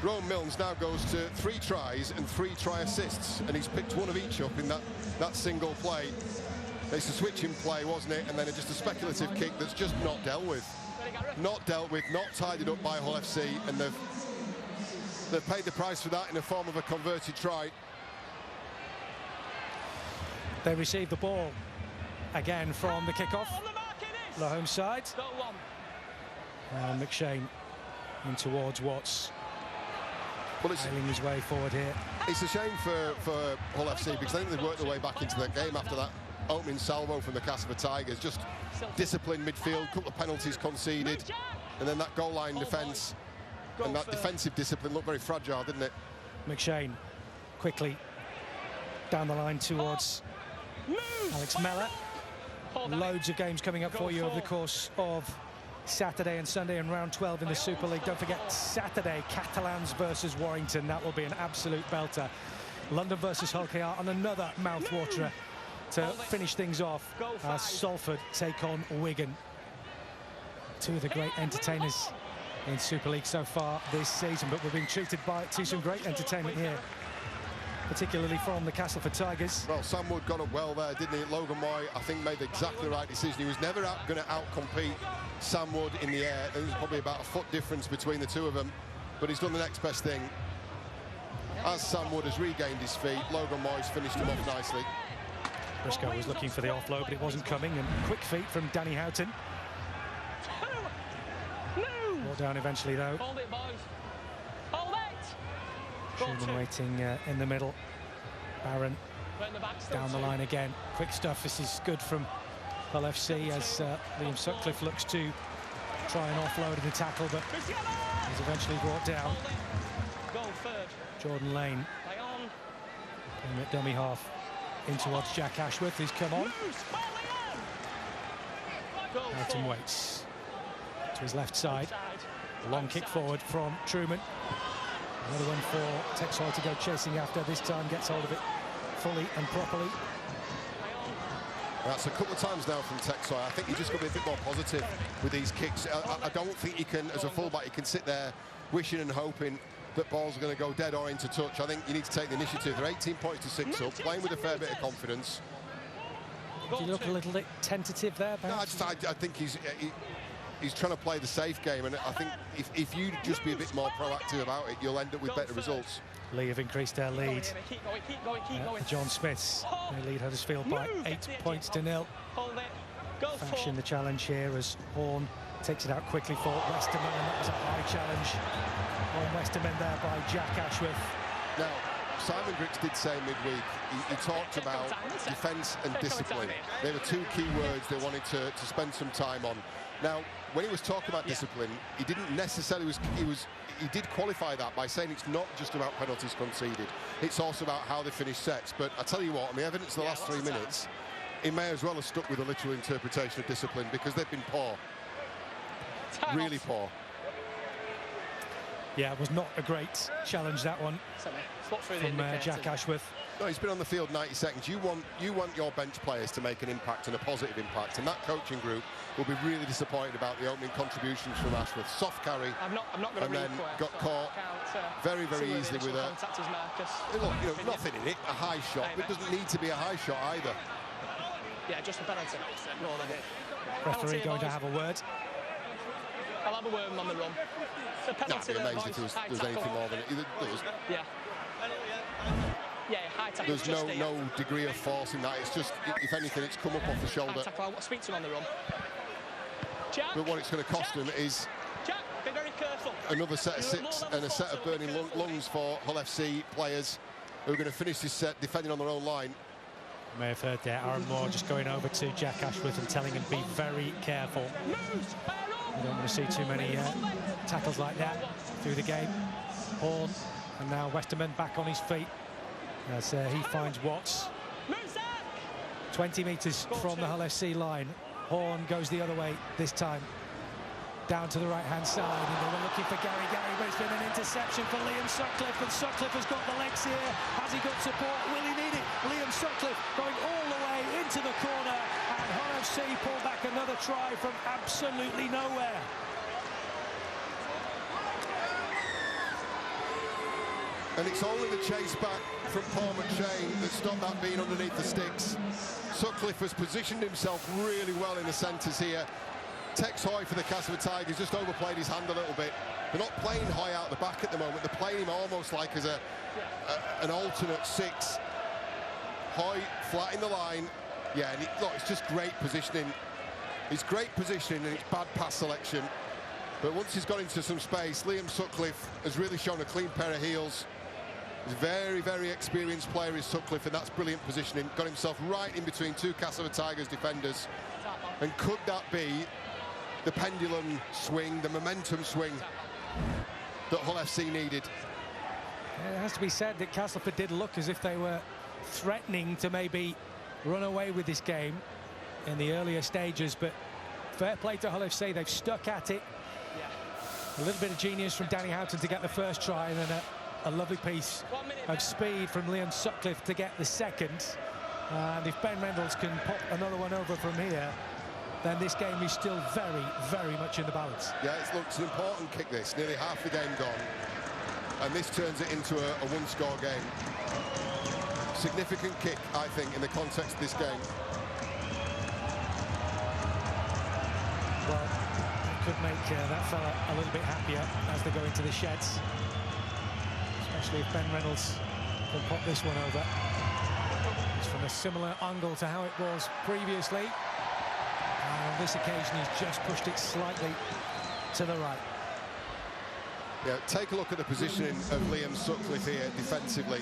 Rowan Milnes now goes to 3 tries and 3 try assists, and he's picked one of each up in that single play. It's a switching play, wasn't it? And then just a speculative kick that's just not dealt with. Not tidied up by Hull FC, and they've paid the price for that in the form of a converted try. They receive the ball again from the kickoff, the home side. And McShane in towards Watts. Well, it's his way forward here. It's a shame for Hull FC, because I think they've worked their way back into that game after that opening salvo from the Castleford Tigers. Just disciplined midfield, couple of penalties conceded, and then that goal line defence and that defensive discipline looked very fragile, didn't it? McShane quickly Down the line towards Alex Mellor. Loads of games coming up for you over the course of Saturday and Sunday in round 12 in the Super League. Don't forget Saturday, Catalans versus Warrington. That will be an absolute belter. London versus Hull KR on another mouthwaterer to finish things off as Salford take on Wigan. Two of the great entertainers in Super League so far this season, but we're being treated to some great entertainment here, particularly from the Castleford Tigers. Well, Sam Wood got up well there, didn't he? Logan Moy, I think, made exactly the right decision. He was never going to outcompete Sam Wood in the air. There was probably about a foot difference between the two of them, but he's done the next best thing. As Sam Wood has regained his feet, Logan Moy's finished him off nicely. Briscoe was looking for the offload, but it wasn't coming, and quick feet from Danny Houghton. Brought down eventually, though. Hold it, boys. Hold it. Truman waiting in the middle. Barron down the line again. Quick stuff. This is good from Hull FC as Liam Sutcliffe looks to try and offload in the tackle, but he's eventually brought down. Jordan Lane in at dummy half in towards Jack Ashworth, who's come on. Houghton waits to his left side. A long kick forward from Truman. Another one for Tex Hoy to go chasing after. This time gets hold of it fully and properly. That's a couple of times now from Tex Hoy. I think you just got to be a bit more positive with these kicks. I don't think you can, as a fullback, you can sit there wishing and hoping that balls are going to go dead or into touch. I think you need to take the initiative. They're 18 points to 6 up, playing with a fair bit of confidence. Do you look a little bit tentative there, perhaps? No, I think he's trying to play the safe game, and I think if you just be a bit more proactive about it, you'll end up with better results. Lee have increased their lead. The John Smiths, they lead Huddersfield by 8 points to 0. Fashion the challenge here as Horn takes it out quickly for Westerman, and that was a high challenge on Westerman there by Jack Ashworth. Now, Simon Griggs did say midweek, he talked about defence and discipline. They were two key words they wanted to spend some time on. Now, when he was talking about discipline, he didn't necessarily, he did qualify that by saying it's not just about penalties conceded, it's also about how they finish sets. But I tell you what, on the evidence of the last 3 minutes, he may as well have stuck with a literal interpretation of discipline, because they've been poor. Really poor. Yeah, it was not a great challenge, that one, from Jack Ashworth. No, he's been on the field 90 seconds. You want your bench players to make an impact, and a positive impact, and that coaching group will be really disappointed about the opening contributions from Ashworth. Soft carry, and then got caught very, very easily with a look, nothing in it, a high shot, but it doesn't need to be a high shot either. Yeah, just a penalty. Referee going to have a word. I'll have a word on the run. No, I'd be amazed if there was anything more than it. Yeah. Yeah, high tackle. There's no degree of force in that. It's just, if anything, it's come up off the shoulder. High tackle. I'll speak to him on the run. Jack, but what it's going to cost him is be very careful. Another set of 6 and a set of burning lungs for Hull FC players who are going to finish this set defending on their own line. You may have heard there, Aaron Moore just going over to Jack Ashworth and telling him be very careful. You don't want to see too many tackles like that through the game. Horn, and now Westerman back on his feet as he finds Watts. 20 metres from the Hull FC line. Horn goes the other way this time, down to the right-hand side, and they were looking for Gary, but it's been an interception for Liam Sutcliffe, and Sutcliffe has got the legs here. Has he got support? Will he need it? Liam Sutcliffe going all the way into the corner, and Hull FC pull back another try from absolutely nowhere. And it's only the chase back from Paul McShane that stopped that being underneath the sticks. Sutcliffe has positioned himself really well in the centres here. Tex Hoy for the Castleford Tigers just overplayed his hand a little bit. They're not playing Hoy out the back at the moment. They're playing him almost like as an alternate 6. Hoy flat in the line. Yeah, and look, it's just great positioning. It's great positioning and it's bad pass selection. But once he's got into some space, Liam Sutcliffe has really shown a clean pair of heels. He's a very, very experienced player is Sutcliffe, and that's brilliant positioning. Got himself right in between 2 Castleford Tigers defenders. And could that be the pendulum swing, the momentum swing that Hull FC needed? It has to be said that Castleford did look as if they were threatening to maybe run away with this game in the earlier stages, but fair play to Hull FC. They've stuck at it. A little bit of genius from Danny Houghton to get the first try, and then a lovely piece of speed from Liam Sutcliffe to get the second. And if Ben Reynolds can pop another one over from here, then this game is still very, very much in the balance. Yeah, it's an important kick, this. Nearly half the game gone. And this turns it into a one-score game. Significant kick, I think, in the context of this game. Well, it could make that fella a little bit happier as they go into the sheds. Especially if Ben Reynolds can pop this one over. It's from a similar angle to how it was previously. And on this occasion, he's just pushed it slightly to the right. Yeah, take a look at the positioning of Liam Sutcliffe here defensively.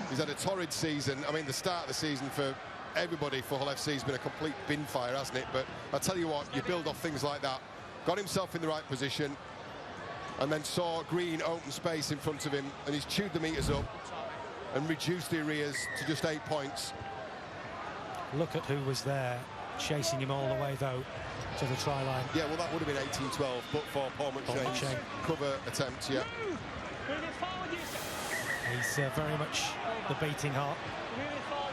He's had a torrid season. I mean, the start of the season for everybody for Hull FC has been a complete bin fire, hasn't it? But I tell you what, you build off things like that. Got himself in the right position and then saw green open space in front of him, and he's chewed the meters up and reduced the arrears to just 8 points. Look at who was there chasing him all the way, though, to the try line. Yeah, well, that would have been 18-12, but for Paul McShane's cover attempt, yeah. He's very much the beating heart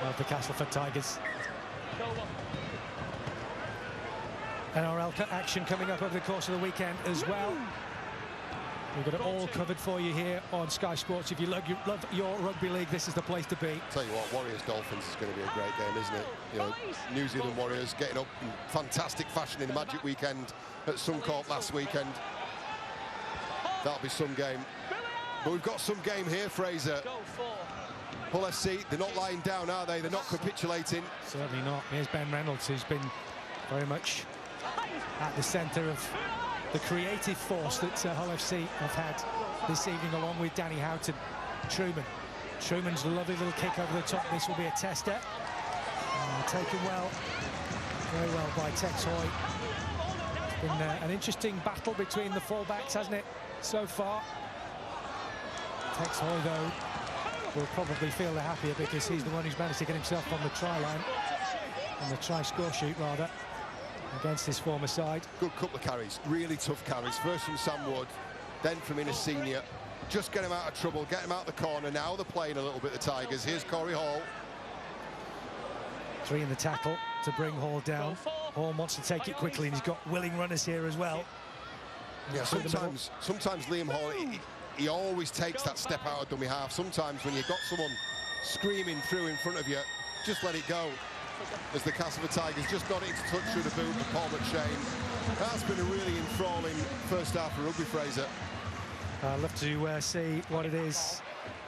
of the Castleford Tigers. NRL action coming up over the course of the weekend as well. We've got it all covered for you here on Sky Sports. If you love your rugby league, this is the place to be. Tell you what, Warriors-Dolphins is going to be a great game, isn't it? You know, New Zealand Warriors getting up in fantastic fashion in the Magic Weekend at Suncorp last weekend. That'll be some game. But we've got some game here, Fraser. Hull FC, they're not lying down, are they? They're not capitulating. Certainly not. Here's Ben Reynolds, who's been very much at the centre of the creative force that Hull FC have had this evening, along with Danny Houghton. Truman's lovely little kick over the top. This will be a tester. Taken well, very well by Tex Hoy. It's been an interesting battle between the fullbacks, hasn't it, so far? Tex Hoy, though, will probably feel the happier because he's the one who's managed to get himself on the try line, on the try score sheet, rather, against his former side. Good couple of carries, really tough carries. First from Sam Wood, then from Innes Senior. Just get him out of trouble, get him out of the corner. Now they're playing a little bit, the Tigers. Here's Corey Hall. 3 in the tackle to bring Hall down. Hall wants to take it quickly, and he's got willing runners here as well. Yeah, sometimes Liam Hall, he always takes that step out of dummy half. Sometimes when you've got someone screaming through in front of you, just let it go. As the Castleford Tigers just got it into touch through the boot of Paul McShane. That's been a really enthralling first half of rugby, Fraser. I'd love to see what it is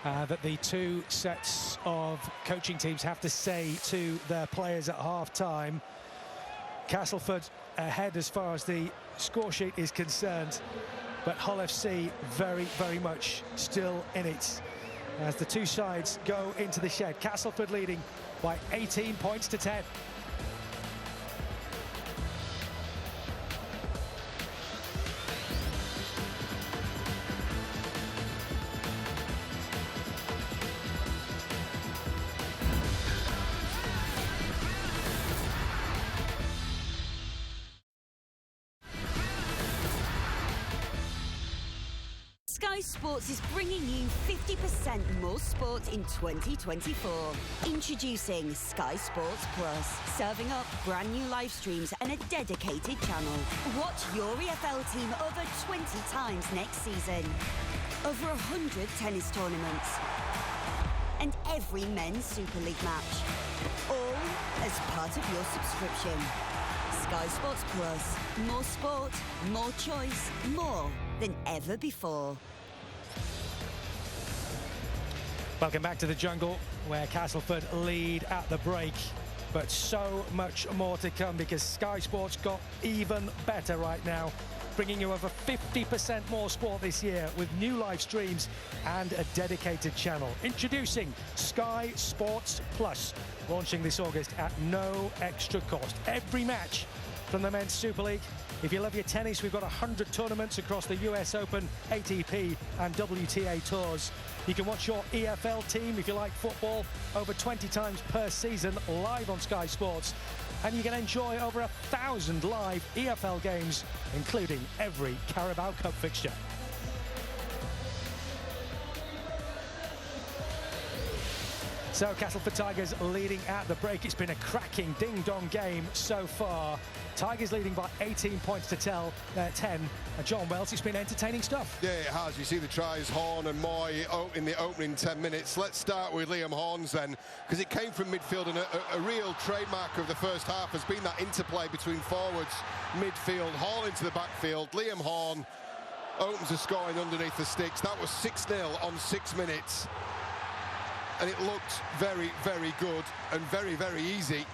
that the two sets of coaching teams have to say to their players at half-time. Castleford ahead as far as the score sheet is concerned, but Hull FC very, very much still in it as the two sides go into the shed. Castleford leading by 18 points to 10. Sky Sports is bringing you 50% more sport in 2024. Introducing Sky Sports Plus, serving up brand new live streams and a dedicated channel. Watch your EFL team over 20 times next season. Over 100 tennis tournaments. And every men's Super League match. All as part of your subscription. Sky Sports Plus. More sport, more choice, more than ever before. Welcome back to the jungle, where Castleford lead at the break, but so much more to come because Sky Sports got even better right now, bringing you over 50% more sport this year with new live streams and a dedicated channel. Introducing Sky Sports Plus, launching this August at no extra cost. Every match from the Men's Super League. If you love your tennis, we've got 100 tournaments across the US Open, ATP and WTA tours. You can watch your EFL team, if you like football, over 20 times per season live on Sky Sports. And you can enjoy over 1,000 live EFL games, including every Carabao Cup fixture. So Castleford Tigers leading at the break. It's been a cracking ding-dong game so far. Tigers leading by 18 points to 10. John Wells, it's been entertaining stuff. Yeah, it has. You see the tries, Horn and Moy in the opening 10 minutes. Let's start with Liam Horns then, because it came from midfield, and a real trademark of the first half has been that interplay between forwards, midfield, Hall into the backfield. Liam Horn opens the scoring underneath the sticks. That was 6-0 on 6 minutes. And it looked very, very good and very, very easy,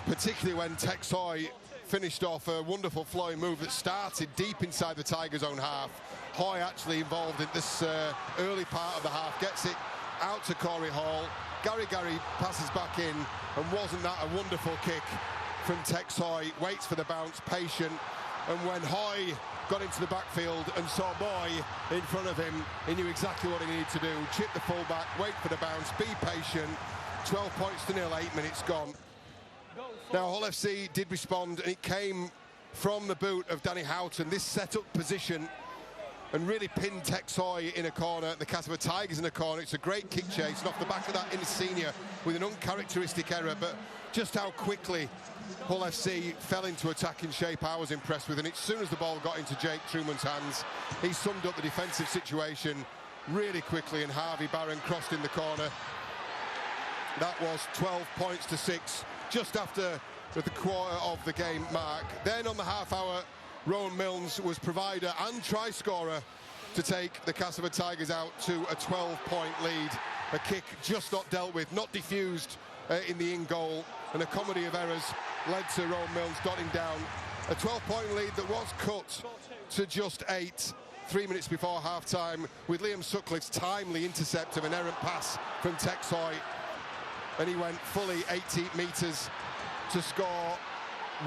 particularly when Tex Hoy finished off a wonderful flowing move that started deep inside the Tigers' own half. Hoy actually involved in this early part of the half, gets it out to Corey Hall. Gary passes back in, and wasn't that a wonderful kick from Tex Hoy? Waits for the bounce, patient, and when Hoy got into the backfield and saw Moy in front of him, he knew exactly what he needed to do. Chip the fullback, wait for the bounce, be patient. 12 points to 0, 8 minutes gone. Now Hull FC did respond, and it came from the boot of Danny Houghton. This set up position and really pinned Tex Hoy in a corner, the Castleford Tigers in a corner. It's a great kick chase, and off the back of that Insigne with an uncharacteristic error, but just how quickly Hull FC fell into attacking shape I was impressed with, and as soon as the ball got into Jake Truman's hands, he summed up the defensive situation really quickly, and Harvey Barron crossed in the corner. That was 12 points to 6, just after the quarter of the game mark. Then on the half hour, Rowan Milnes was provider and try scorer to take the Castleford Tigers out to a 12-point lead. A kick just not dealt with, not diffused in the in-goal, and a comedy of errors led to Rowan Milnes dotting down a 12-point lead that was cut to just 8, 3 minutes before half-time, with Liam Sutcliffe's timely intercept of an errant pass from Tex Hoy, and he went fully 80 metres to score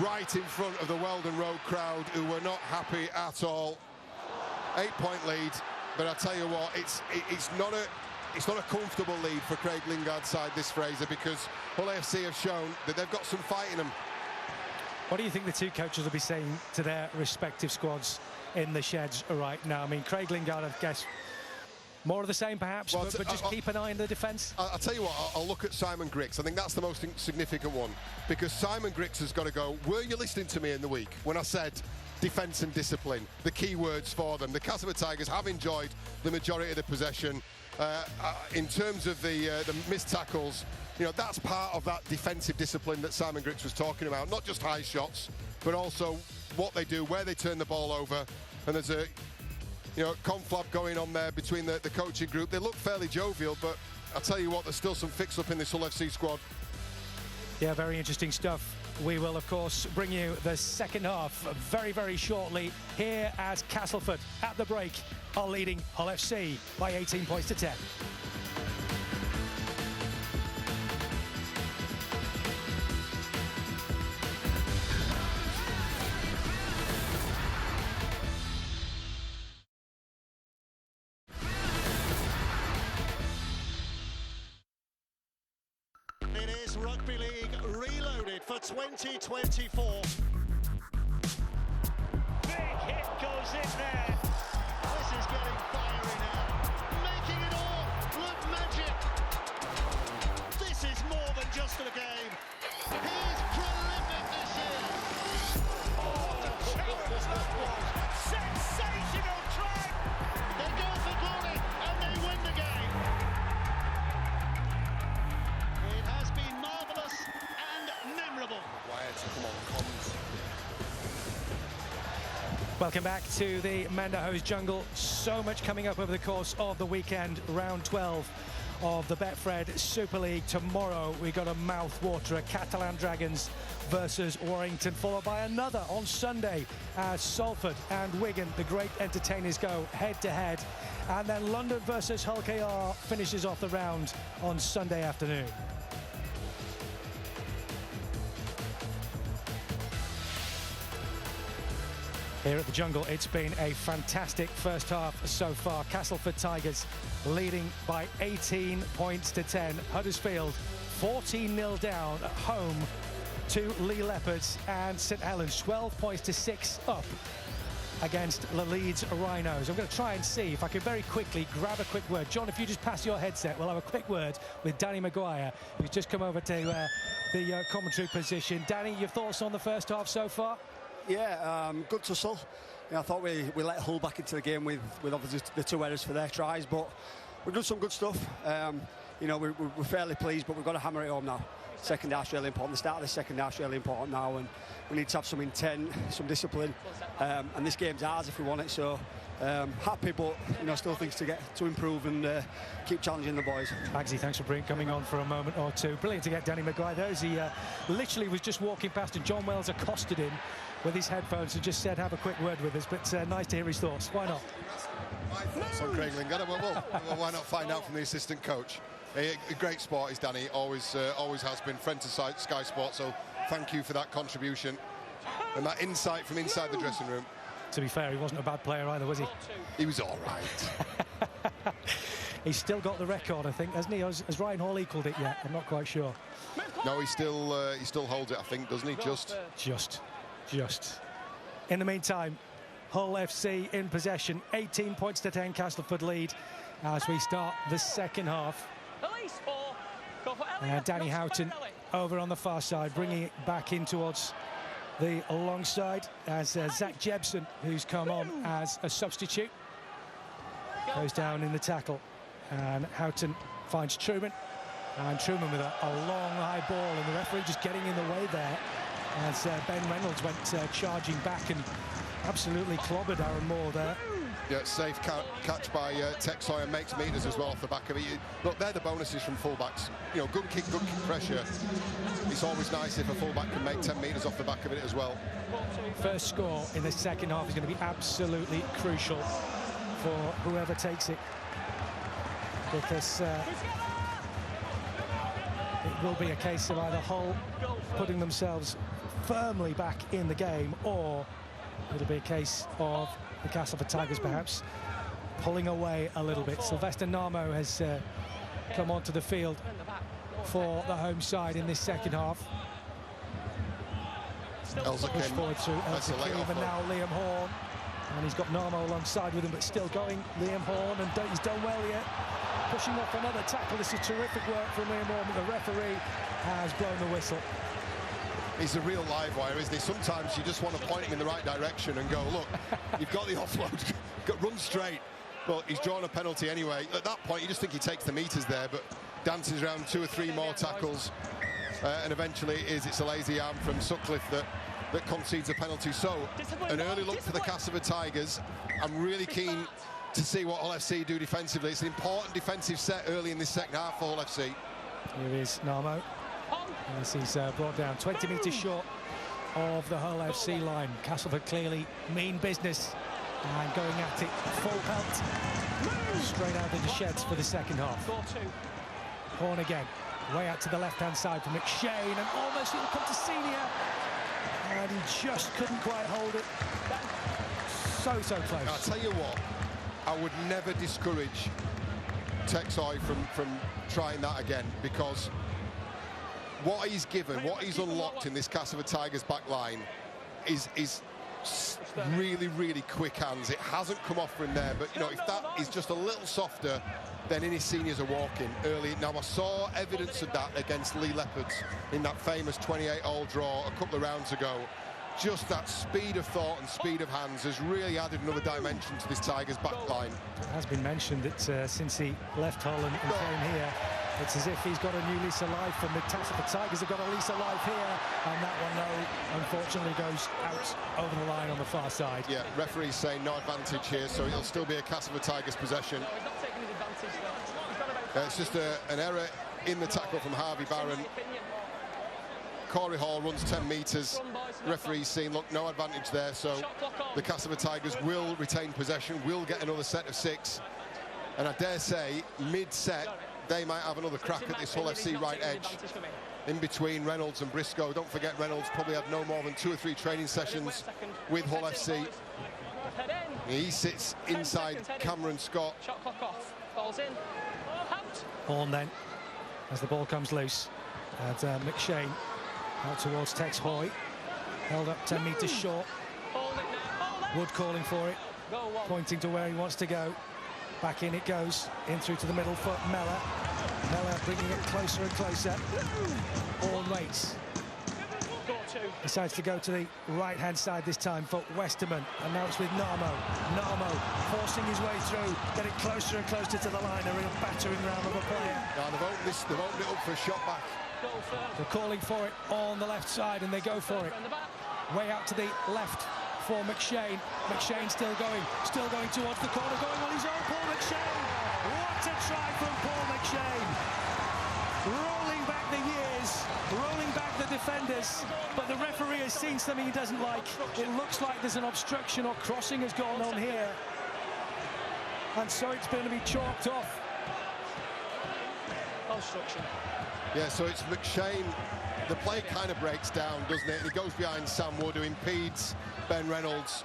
right in front of the Weldon Road crowd, who were not happy at all. 8-point lead, but I tell you what, it's not a comfortable lead for Craig Lingard's side, this, Fraser, because Hull FC have shown that they've got some fight in them. What do you think the two coaches will be saying to their respective squads in the sheds right now? I mean, Craig Lingard, I guess, more of the same perhaps, well, but just keep an eye on the defence. I'll tell you what, I'll look at Simon Griggs. I think that's the most significant one, because Simon Griggs has got to go. Were you listening to me in the week when I said defence and discipline, the key words for them? The Castleford Tigers have enjoyed the majority of the possession. In terms of the missed tackles, you know, that's part of that defensive discipline that Simon Griggs was talking about. Not just high shots, but also what they do, where they turn the ball over. And there's a conflab going on there between the coaching group. They look fairly jovial, but I'll tell you what, there's still some fix-up in this Hull FC squad. Yeah, very interesting stuff. We will, of course, bring you the second half very, very shortly here as Castleford at the break are leading Hull FC by 18 points to 10. It is Rugby League Reloaded for 2024. Big hit goes in there. This is getting fiery now. Making it all look magic. This is more than just a game. He's prolific this year. Oh, what a challenge that was. Sensational try. They go for glory and they win the game. It has been marvellous and memorable. Welcome back to the Manderhose Jungle. So much coming up over the course of the weekend. Round 12 of the Betfred Super League. Tomorrow we got a mouth-waterer, Catalan Dragons versus Warrington, followed by another on Sunday as Salford and Wigan, the great entertainers, go head-to-head. And then London versus Hull KR finishes off the round on Sunday afternoon. Here at the Jungle, it's been a fantastic first half so far. Castleford Tigers leading by 18 points to 10. Huddersfield 14-0 down at home to Lee Leopards, and St Helens 12 points to 6 up against the Leeds Rhinos. I'm going to try and see if I can very quickly grab a quick word. John, if you just pass your headset, we'll have a quick word with Danny Maguire, who's just come over to the commentary position. Danny, your thoughts on the first half so far? Yeah, good tussle. I thought we let Hull back into the game with obviously the 2 errors for their tries, but we've done some good stuff. We're fairly pleased, but we've got to hammer it home now. Second half's really important. The start of the second half's really important now, and we need to have some intent, some discipline, and this game's ours if we want it. So happy, but still things to improve and keep challenging the boys. Bagsy, thanks for coming on for a moment or two. Brilliant to get Danny Maguire there, as he literally was just walking past and John Wells accosted him with his headphones and just said have a quick word with us, but nice to hear his thoughts. Why not? My thoughts on Craig Lingard. Well, why not find out from the assistant coach? A great sport is Danny, always has been, friend to Sky Sports, so thank you for that contribution and that insight from inside the dressing room. To be fair, he wasn't a bad player either, was he? He was all right. He's still got the record, I think, hasn't he? Has Ryan Hall equalled it yet? I'm not quite sure. No, he still holds it, I think, doesn't he? Just. In the meantime, Hull FC in possession, 18 points to 10, Castleford lead as we start the second half. Danny Houghton over on the far side, bringing it back in towards the long side as Zach Jebson, who's come on as a substitute, goes down in the tackle, and Houghton finds Truman, and Truman with a long high ball, and the referee just getting in the way there as Ben Reynolds went charging back and absolutely clobbered Aaron Moore there. Yeah, safe catch by Tex Sawyer, makes meters as well off the back of it. Look, they're the bonuses from fullbacks. Good kick pressure. It's always nice if a fullback can make 10 meters off the back of it as well. First score in the second half is going to be absolutely crucial for whoever takes it, because it will be a case of either Hull putting themselves firmly back in the game, or it'll be a case of the Castleford Tigers perhaps pulling away a little bit. Sylvester Namo has come onto the field for the home side in this second half. Push forward to Elsa Cleave, and now Liam Horn, and he's got Namo alongside with him, but still going. Liam Horn, and he's done well here, pushing off another tackle. This is terrific work from Liam Horn, but the referee has blown the whistle. He's a real live wire, isn't he? Sometimes you just want to point him in the right direction and go, look, you've got the offload, run straight. But he's drawn a penalty anyway. At that point, you just think he takes the meters there, but dances around 2 or 3 more tackles. And eventually it's a lazy arm from Sutcliffe that concedes a penalty. So, an early look for the Castleford Tigers. I'm really keen to see what Hull FC do defensively. It's an important defensive set early in this second half for Hull FC. Here is Namo. As he's brought down 20 metres short of the Hull FC line. Castleford clearly mean business and going at it full pelt straight out of the sheds for the second half. Horn again, way out to the left-hand side for McShane, and almost it'll come to Senior, and he just couldn't quite hold it. So close. I'll tell you what, I would never discourage Texoy from trying that again, because what he's given, what he's unlocked in this Castleford Tigers back line is really, really quick hands. It hasn't come off for him there, but if that is just a little softer, then Innis Seniors are walking early. Now, I saw evidence of that against Lee Leopards in that famous 28-all draw a couple of rounds ago. Just that speed of thought and speed of hands has really added another dimension to this Tigers back line. It has been mentioned that since he left Hull and came here, it's as if he's got a new lease of life, and the Castleford Tigers have got a lease of life here, and that one, no, unfortunately goes out over the line on the far side. Yeah, referee's saying no advantage here, so it'll still be a Castleford Tigers possession. It's just an error in the tackle from Harvey Barron. Corey Hall runs 10 metres. Referee's seen, look, no advantage there, so the Castleford Tigers will retain possession, will get another set of 6. And I dare say, mid-set, they might have another crack at this Hull FC right edge. in between Reynolds and Briscoe. Don't forget, Reynolds probably had no more than 2 or 3 training sessions with Hull FC. He sits inside Cameron Scott. Shot clock off. Ball's in. Out. Horn then, as the ball comes loose. And McShane out towards Tex Hoy. Held up 10 metres short. Wood calling for it, pointing to where he wants to go. Back in it goes, in through to the middle foot, Mellor. Mellor bringing it closer and closer. Horn waits. Decides to go to the right-hand side this time for Westerman. And now it's with Narmo. Narmo forcing his way through, getting closer and closer to the line. A real battering ram of a player. Now they've opened it up for a shot back. They're calling for it on the left side, and they go for it. Way out to the left for McShane. McShane still going towards the corner, going on his own. Paul McShane. What a try from Paul McShane. Rolling back the years, rolling back the defenders, but the referee has seen something he doesn't like. It looks like there's an obstruction or crossing has gone on here, and so it's going to be chalked off. Obstruction. Yeah, so it's McShane. The play kind of breaks down, doesn't it? And he goes behind Sam Wood, who impedes Ben Reynolds.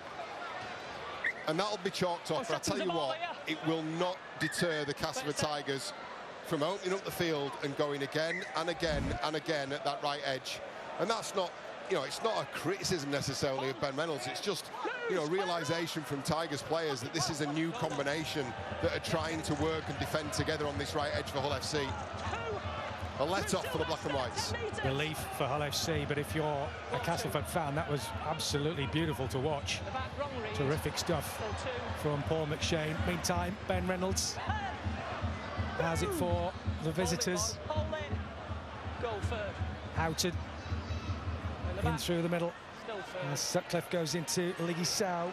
And that'll be chalked off. But I tell you what, it will not deter the Castleford Tigers from opening up the field and going again and again and again at that right edge. And that's not, you know, it's not a criticism necessarily of Ben Reynolds. It's just, you know, realisation from Tigers players that this is a new combination that are trying to work and defend together on this right edge for Hull FC. A let-off for the Black and Whites. Relief for Hull FC, but if you're a Castleford fan, that was absolutely beautiful to watch. Terrific stuff from Paul McShane. Meantime, Ben Reynolds has it for the visitors. Houghton in through the middle. As Sutcliffe goes into Lee Sow.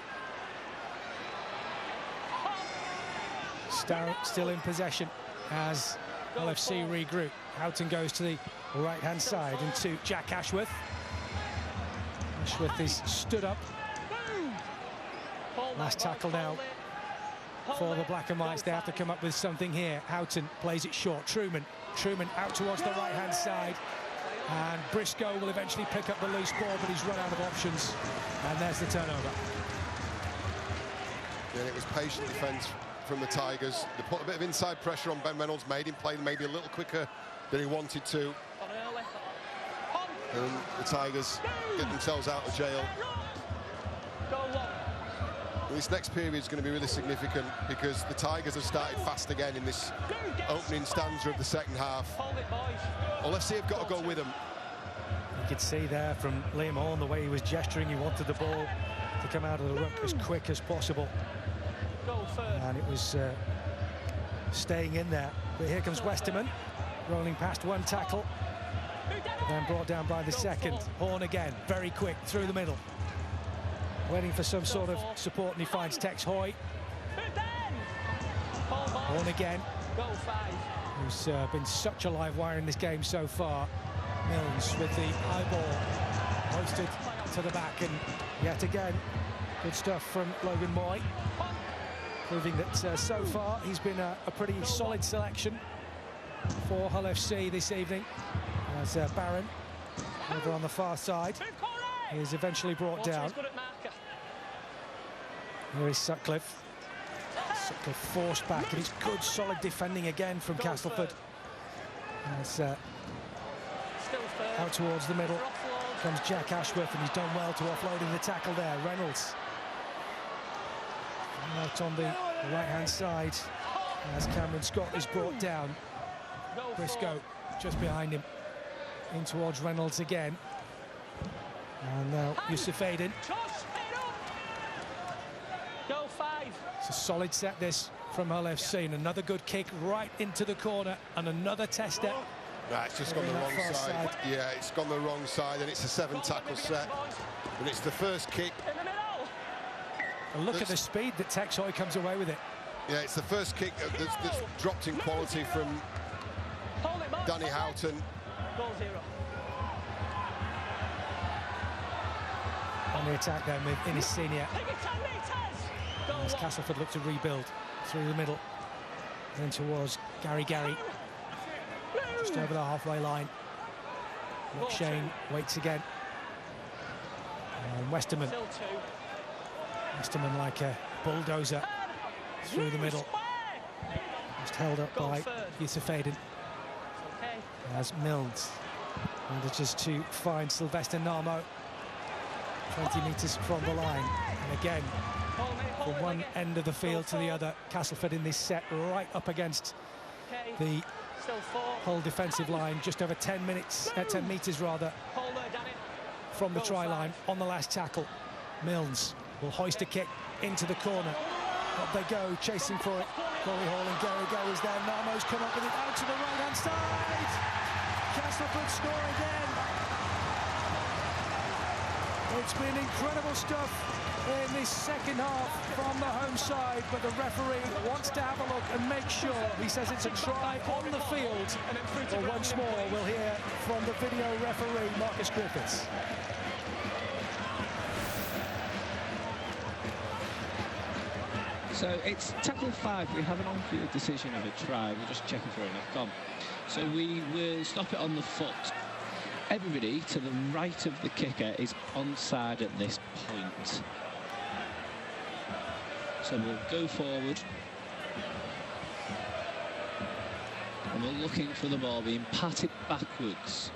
Stow still in possession as Hull FC regroup. Houghton goes to the right-hand side and to Jack Ashworth. Ashworth is stood up. Last tackle now for the Black and Whites. They have to come up with something here. Houghton plays it short. Truman out towards the right-hand side. And Briscoe will eventually pick up the loose ball, but he's run out of options. And there's the turnover. Yeah, it was patient defence from the Tigers. They put a bit of inside pressure on Ben Reynolds, made him play maybe a little quicker than he wanted to. And the Tigers get themselves out of jail. This next period is going to be really significant because the Tigers have started fast again in this opening stanza of the second half. Hull FC have got to go with them. You could see there from Liam Horn the way he was gesturing. He wanted the ball to come out of the ruck as quick as possible. And it was staying in there. But here comes Westerman, rolling past one tackle, then brought down by the second. Horn again, very quick, through the middle. Waiting for some sort of support, and he finds Tex Hoy. Horn again, who's been such a live wire in this game so far. Milnes with the high ball, hoisted to the back, and yet again, good stuff from Logan Moy. Proving that so far he's been a pretty solid selection for Hull FC this evening. As Barron, over on the far side, is eventually brought down. Here is Sutcliffe. Sutcliffe forced back, and it's good solid defending again from Castleford. As out towards the middle comes Jack Ashworth, and he's done well to offloading the tackle there. Reynolds out on the right-hand side as Cameron Scott is brought down. Briscoe just behind him, in towards Reynolds again. And now Yusuf Aiden. It's a solid set this from Hull FC, and another good kick right into the corner, and another tester. Nah, it's just gone the wrong side. Yeah, it's gone the wrong side, and it's a 7-tackle set. And it's the first kick. And look at the speed that Tex Hoy comes away with it. Yeah, it's the first kick that's dropped in quality from Danny Houghton. On the attack then with Innes Senior. As Castleford look to rebuild through the middle. Then towards Gary. Just over the halfway line. McShane waits again. And Westerman. Still 2. Westerman like a bulldozer through the middle. Just held up by Yusuf Aiden. Okay. As Mills manages to find Sylvester Narmo 20 metres from the line. And again, from one end of the field to the other, Castleford in this set right up against the Hull defensive line, just over 10 metres rather from the try line on the last tackle. Mills will hoist a kick into the corner. Up they go, chasing for it. Corey Hall and Gary Gary's there. Narmo's come up with it out to the right-hand side. Castleford score again. It's been incredible stuff in this second half from the home side, but the referee wants to have a look and make sure. He says it's a try on the field. Well, once more, we'll hear from the video referee, Marcus Griffiths. So it's tackle 5. We have an on-field decision of a try. We're just checking for it. Come. So we will stop it on the foot. Everybody to the right of the kicker is onside at this point. So we'll go forward. And we're looking for the ball being patted backwards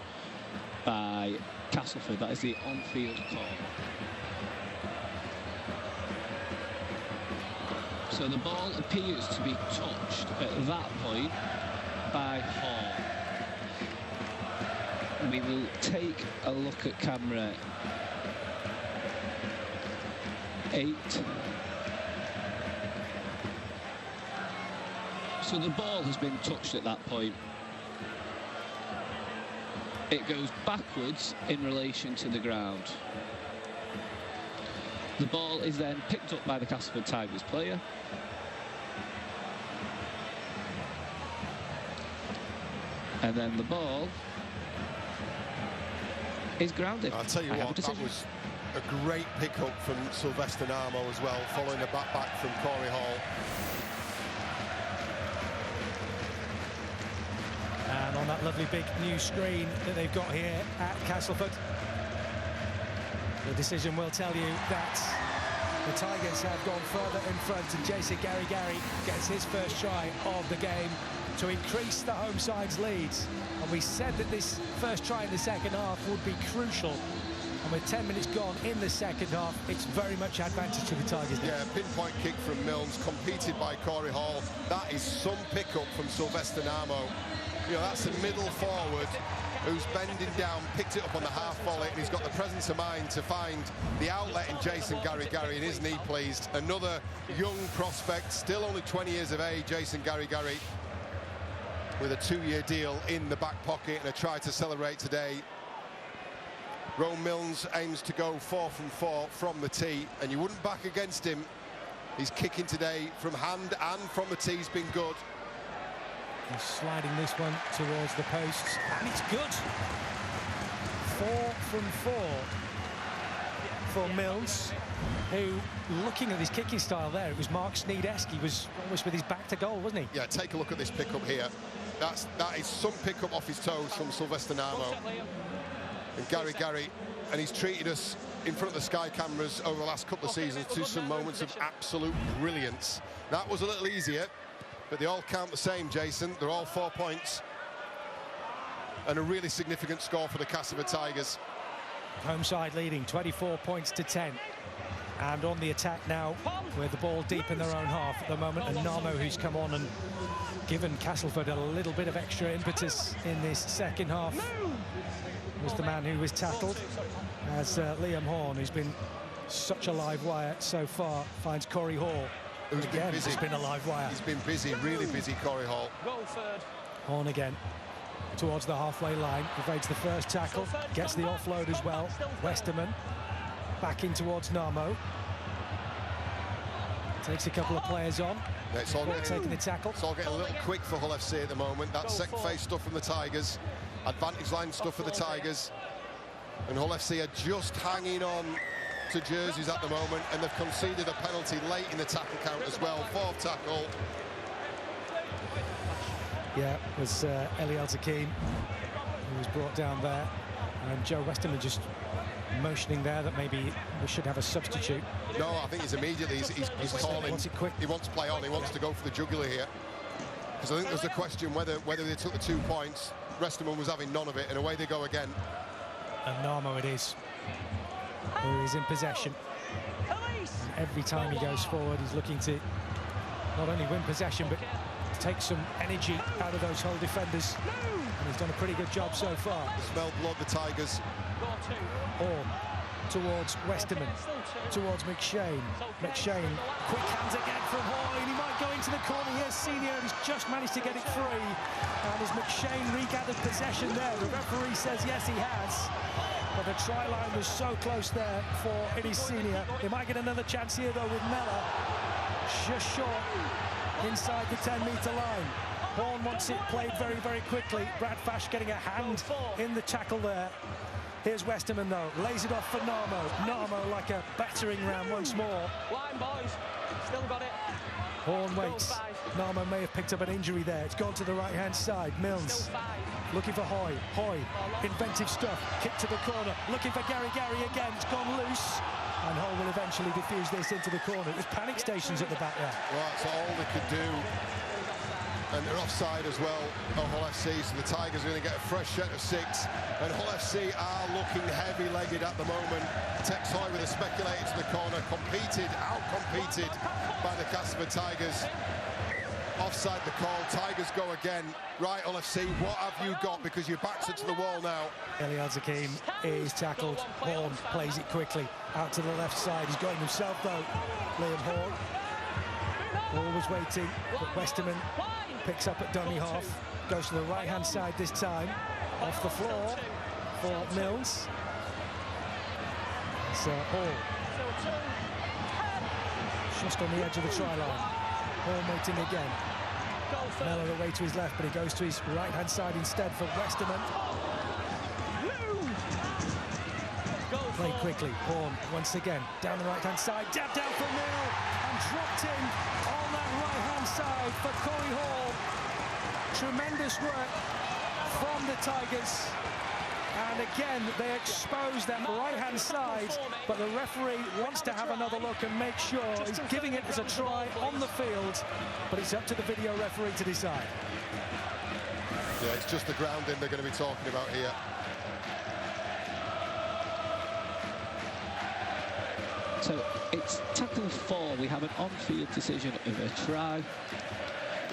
by Castleford. That is the on-field call. So the ball appears to be touched at that point by Hall. We will take a look at camera 8. So the ball has been touched at that point. It goes backwards in relation to the ground. The ball is then picked up by the Castleford Tigers player. And then the ball is grounded. I'll tell you what, that was a great pickup from Sylvester Narmo as well, following a back from Corey Hall. And on that lovely big new screen that they've got here at Castleford, the decision will tell you that the Tigers have gone further in front, and Jason Gary gets his first try of the game to increase the home side's leads. And we said that this first try in the second half would be crucial. And with 10 minutes gone in the second half, it's very much advantage to the Tigers. Yeah, pinpoint kick from Milnes, competed by Corey Hall. That is some pickup from Sylvester Narmo. You know, that's a middle forward who's bending down, picked it up on the half volley, and he's got the presence of mind to find the outlet in Jason Gary, and isn't he pleased? Another young prospect, still only 20 years of age, Jason Gary, with a 2-year deal in the back pocket and a try to celebrate today. Rome Milnes aims to go 4 from 4 from the tee, and you wouldn't back against him. He's kicking today from hand and from the tee. He's been good. He's sliding this one towards the posts, and it's good. 4 from 4 for Milnes, who, looking at his kicking style there, it was Mark Sneed-esque. He was almost with his back to goal, wasn't he? Yeah, take a look at this pickup here. That is some pickup off his toes from Sylvester Narmo. And Gary, and he's treated us in front of the Sky cameras over the last couple of seasons to some moments of absolute brilliance. That was a little easier, but they all count the same, Jason. They're all 4 points. And a really significant score for the Castleford Tigers. Home side leading 24 points to 10. And on the attack now, with the ball deep in their own half at the moment, and Narmo, who's come on and given Castleford a little bit of extra impetus in this second half, was the man who was tackled, as Liam Horn, who's been such a live wire so far, finds Corey Hall. Who's again, been busy. He's been a live wire. He's been busy, really busy, Corey Hall. Horn again towards the halfway line, evades the first tackle, gets the offload as well. Westerman back in towards Narmo. Takes a couple of players on. It's all taking the tackle. It's all getting a little quick for Hull FC at the moment. That second phase stuff from the Tigers. Advantage line stuff for the Tigers. And Hull FC are just hanging on to jerseys at the moment, and they've conceded a penalty late in the tackle count as well. 4th tackle. Yeah, it was Eli El-Takim who was brought down there. And Joe Westerman just motioning there that maybe we should have a substitute. No, I think he's immediately, he's calling. Wants it quick. He wants to play on, he wants to go for the jugular here. Because I think there's a question whether they took the 2 points. Westerman was having none of it, and away they go again. And Narmo it is, who is in possession. Every time he goes forward, he's looking to not only win possession, but take some energy out of those Hull defenders. And he's done a pretty good job so far. They smell blood, the Tigers. Horn towards Westerman, towards McShane. McShane, quick hands again from Hoy, and he might go into the corner here. Senior, he's just managed to get it free. And as McShane regathered possession there, the referee says yes, he has. But the try line was so close there for Eddie Senior. They might get another chance here though with Mellor. Just short inside the 10-metre line. Horn wants it played very, very quickly. Brad Fash getting a hand in the tackle there. Here's Westerman though, lays it off for Narmo. Narmo like a battering ram once more. Line, boys. Still got it. Horn waits. Narmo may have picked up an injury there. It's gone to the right-hand side. Milnes looking for Hoy. Hoy, inventive stuff. Kick to the corner. Looking for Gary. Gary again. It's gone loose. And Hull will eventually diffuse this into the corner. There's panic stations at the back there. Well, that's all they could do. And they're offside as well on Hull FC, so the Tigers are going to get a fresh set of 6. And Hull FC are looking heavy-legged at the moment. Tex Hoy with a speculator to the corner, out-competed by the Castleford Tigers. Offside the call, Tigers go again. Right, Hull FC, what have you got? Because your backs are to the wall now. Eliad Zakim is tackled. Horn plays it quickly out to the left side. He's got him himself though, Liam Horn. Always waiting, but Westerman picks up at dummy half, goes to the right-hand side this time, off the floor for Milnes. So Hall, just on the edge of the try line. Hall waiting again. Mellor away to his left, but he goes to his right-hand side instead for Westerman. Play quickly, Horn once again, down the right-hand side, jab down for Mill, and dropped in on that right-hand side for Corey Hall. Tremendous work from the Tigers. And again, they expose that right-hand side, but the referee wants to have another look and make sure he's giving it as a try on the field, but it's up to the video referee to decide. Yeah, it's just the grounding they're going to be talking about here. So it's tackle 4. We have an on-field decision of a try.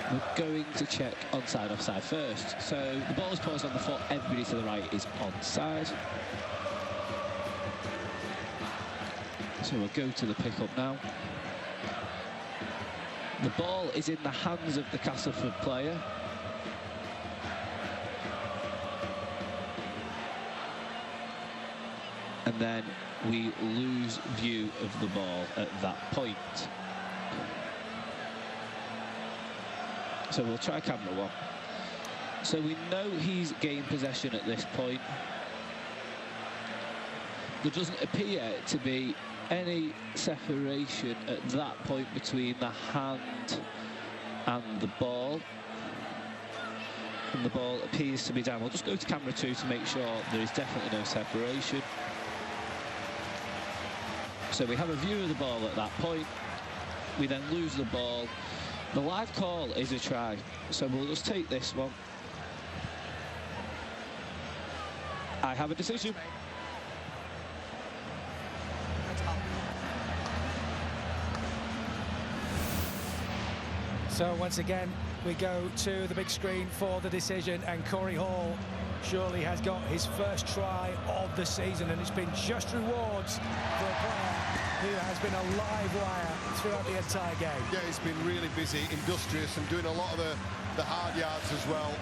We're going to check onside, offside first. So the ball is paused on the foot. Everybody to the right is onside. So we'll go to the pickup now. The ball is in the hands of the Castleford player. And then we lose view of the ball at that point. So we'll try camera 1. So we know he's gained possession at this point. There doesn't appear to be any separation at that point between the hand and the ball. And the ball appears to be down. We'll just go to camera 2 to make sure there is definitely no separation. So we have a view of the ball at that point. We then lose the ball. The live call is a try, so we'll just take this one. I have a decision. So once again, we go to the big screen for the decision, and Corey Hall surely has got his first try of the season, and it's been just rewards for a player who has been a live wire throughout the entire game. Yeah, he's been really busy, industrious, and doing a lot of the hard yards as well.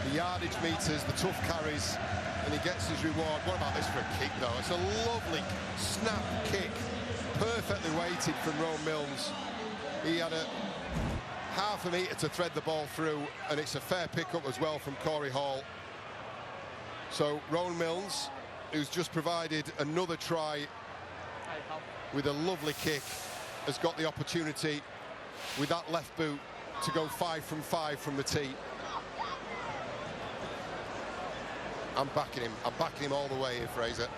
The yardage meters, the tough carries, and he gets his reward. What about this for a kick, though? It's a lovely snap kick, perfectly weighted from Rowan Milnes. He had a half a metre to thread the ball through, and it's a fair pickup as well from Corey Hall. So Rowan Milnes, who's just provided another try with a lovely kick, has got the opportunity with that left boot to go 5 from 5 from the tee. I'm backing him. I'm backing him all the way here, Fraser.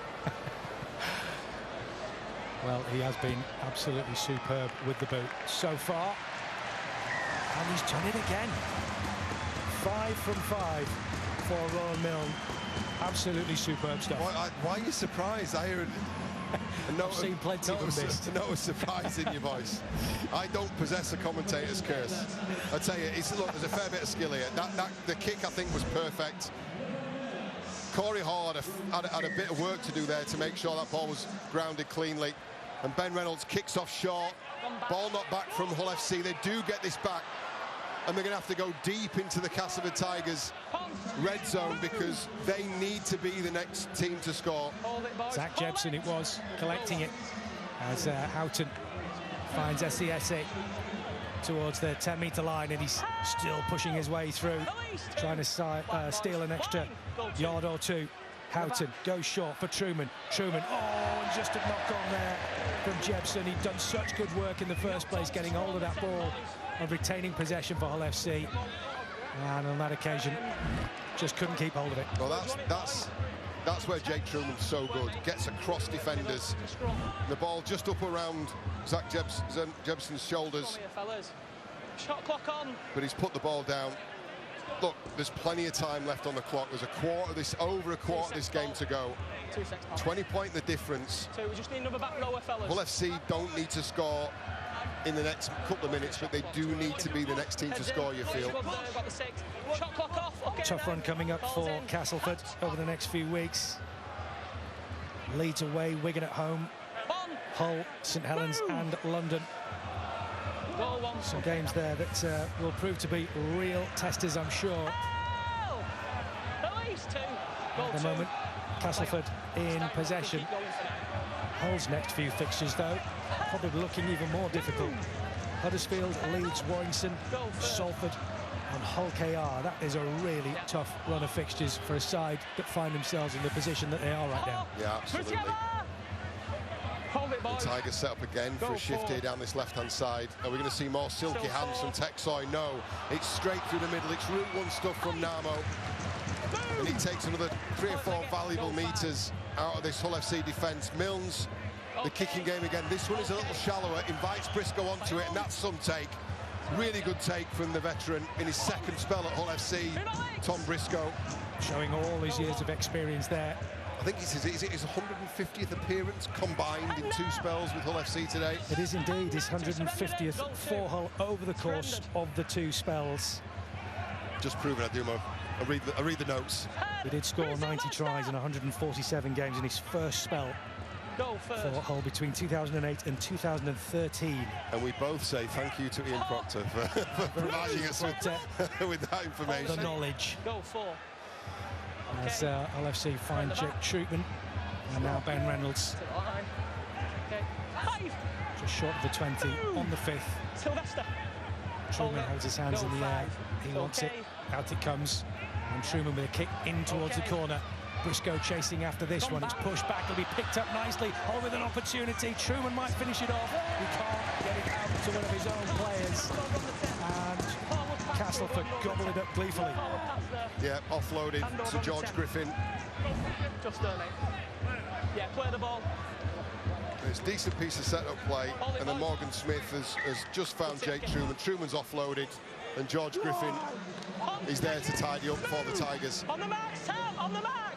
Well, he has been absolutely superb with the boot so far. And he's done it again. 5 from 5 for Rowan Milne. Absolutely superb stuff. Why are you surprised? I heard I've seen plenty of them missed. No surprise in your voice. I don't possess a commentator's curse. I tell you, look, there's a fair bit of skill here. The kick, I think, was perfect. Corey Hall had a bit of work to do there to make sure that ball was grounded cleanly. And Ben Reynolds kicks off short. Ball not back from Hull FC. They do get this back. And they're going to have to go deep into the Castleford Tigers red zone because they need to be the next team to score. Zach Jebson it was, collecting it as Houghton finds SCSA towards the 10-metre line, and he's still pushing his way through, trying to steal an extra yard or two. Houghton goes short for Truman. Truman, and just a knock on there from Jebson. He'd done such good work in the first place, getting hold of that ball and retaining possession for Hull FC. And on that occasion, just couldn't keep hold of it. Well, that's where Jake Truman's so good. Gets across defenders. The ball just up around Zach Jebson's shoulders. Shot clock on. But he's put the ball down. Look, there's plenty of time left on the clock. There's over a quarter of this game to go. 20-point the difference. So we just need another back rower, fellas. Hull FC don't need to score in the next couple of minutes, but they do need to be the next team to score, you feel. Shot clock off. Okay, tough run coming up for Castleford over the next few weeks. Leeds away, Wigan at home, Hull, St Helens and London. Some games there that will prove to be real testers, I'm sure. At the moment, Castleford in possession. Hull's next few fixtures, though, probably looking even more difficult. Huddersfield, Leeds, Warrington, Salford and Hull KR. That is a really tough run of fixtures for a side that find themselves in the position that they are right now. Yeah, absolutely. The Tigers set up again for a shift here down this left-hand side. Are we going to see more silky hands from Texoy? No. It's straight through the middle. It's Route 1 stuff from Namo. And he takes another 3 or 4 valuable metres out of this Hull FC defence. Milnes, the kicking game again. This one is a little shallower, invites Briscoe onto it, and that's some take. Really good take from the veteran in his second spell at Hull FC, Tom Briscoe. Showing all his years of experience there. I think is it his 150th appearance combined in 2 spells with Hull FC today? It is indeed his 150th for Hull over the course of the 2 spells. Just proving I do more. I read the notes. He did score 90 tries in 147 games in his first spell for Hull between 2008 and 2013. And we both say thank you to Ian Proctor for providing us with that information. The knowledge. Go 4. As Hull FC find Jake Troopman and now Ben Reynolds. Just short of the 20 on the 5th. Sylvester. Truman holds his hands in the air. He wants it. Out it comes. And Truman with a kick in towards the corner. Briscoe chasing after this one. It's pushed back. It'll be picked up nicely. Hull with an opportunity. Truman might finish it off. He can't get it out to one of his own players. And Castleford gobble it up gleefully. Yeah, offloaded to George Griffin. Just done it. Yeah, play the ball. It's a decent piece of set-up play, and then Morgan Smith has just found Jake Truman. Truman's offloaded, and George Griffin is there to tidy up for the Tigers. On the mark, Sam, on the mark.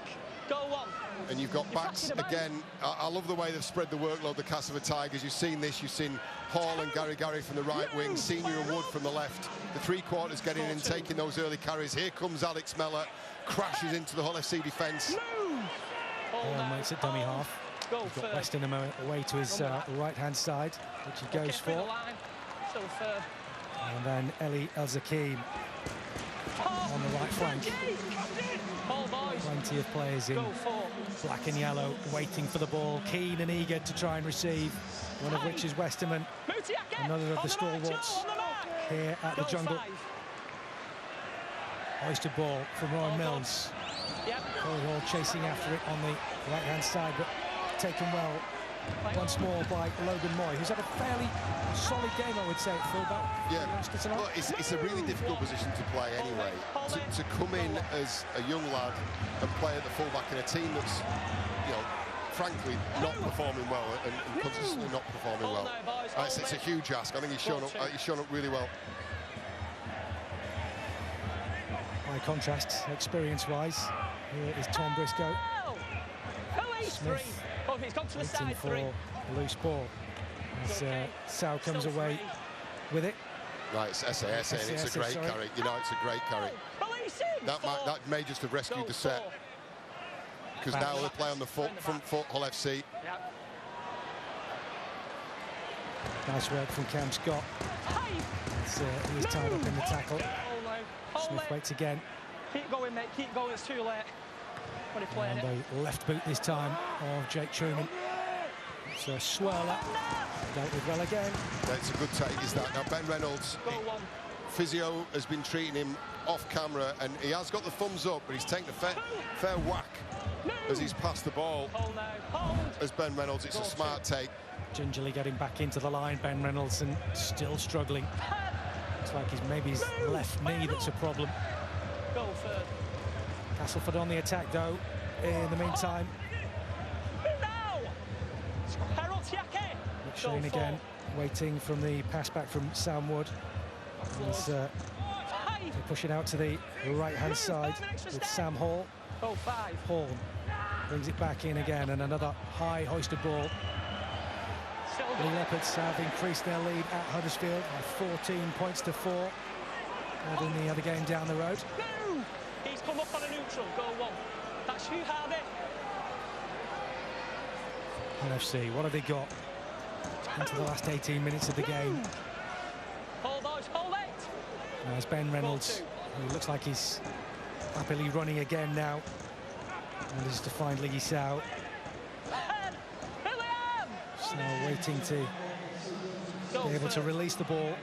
Go 1. And you've got backs again. I love the way they've spread the workload, the Castleford Tigers. You've seen this, you've seen Hall and Gary from the right wing, Senior and Wood from the left. The 3-quarters getting in, taking those early carries. Here comes Alex Mellor, crashes into the Hull FC defence. Hall makes it dummy half. He's got Weston away to his right-hand side, which he goes for. And then Eli El-Zakim on the right flank. Plenty of players in black and yellow waiting for the ball, keen and eager to try and receive, one of which is Westerman, another of the stalwarts here at the Jungle. Hoisted ball from Rowan Milnes. Corey Hall chasing after it on the right-hand side, but taken well once more by Logan Moy, who's had a fairly solid game, I would say, at fullback. Yeah, well, it's a really difficult position to play anyway. To come in as a young lad and play at the fullback in a team that's, you know, frankly not performing well and consistently not performing well. It's a huge ask. I think he's shown up really well. By contrast, experience-wise, here is Tom Briscoe. Smith waiting for a loose ball as Sow comes away with it. Right, it's SAS, and it's a great carry. You know, it's a great carry. That may just have rescued the set, because now they play on the front foot, Hull FC. Nice work from Cam Scott. He was tied up in the tackle. Smith waits again. Keep going, mate, keep going, it's too late. And a left boot this time of Jake Truman. It's a swirler. Dealt with well again. That's a good take, is that. Now, Ben Reynolds, physio has been treating him off camera, and he has got the thumbs up, but he's taken a fair whack as he's passed the ball. As Ben Reynolds, it's a smart take. Gingerly getting back into the line, Ben Reynolds, and still struggling. Looks like maybe his left knee that's a problem. Castleford on the attack, though, in the meantime. Shane again, waiting from the pass back from Sam Wood. They push it out to the right-hand side with Sam Hall. Hall brings it back in again, and another high hoisted ball. The Leopards have increased their lead at Huddersfield by 14 points to 4. And in the other game down the road. He's come up on a neutral, goal 1. That's who had it. LFC, what have they got into the last 18 minutes of the game? Hold it. There's Ben Reynolds, who looks like he's happily running again now. And is to find Lee Sow. So waiting to be able to release the ball.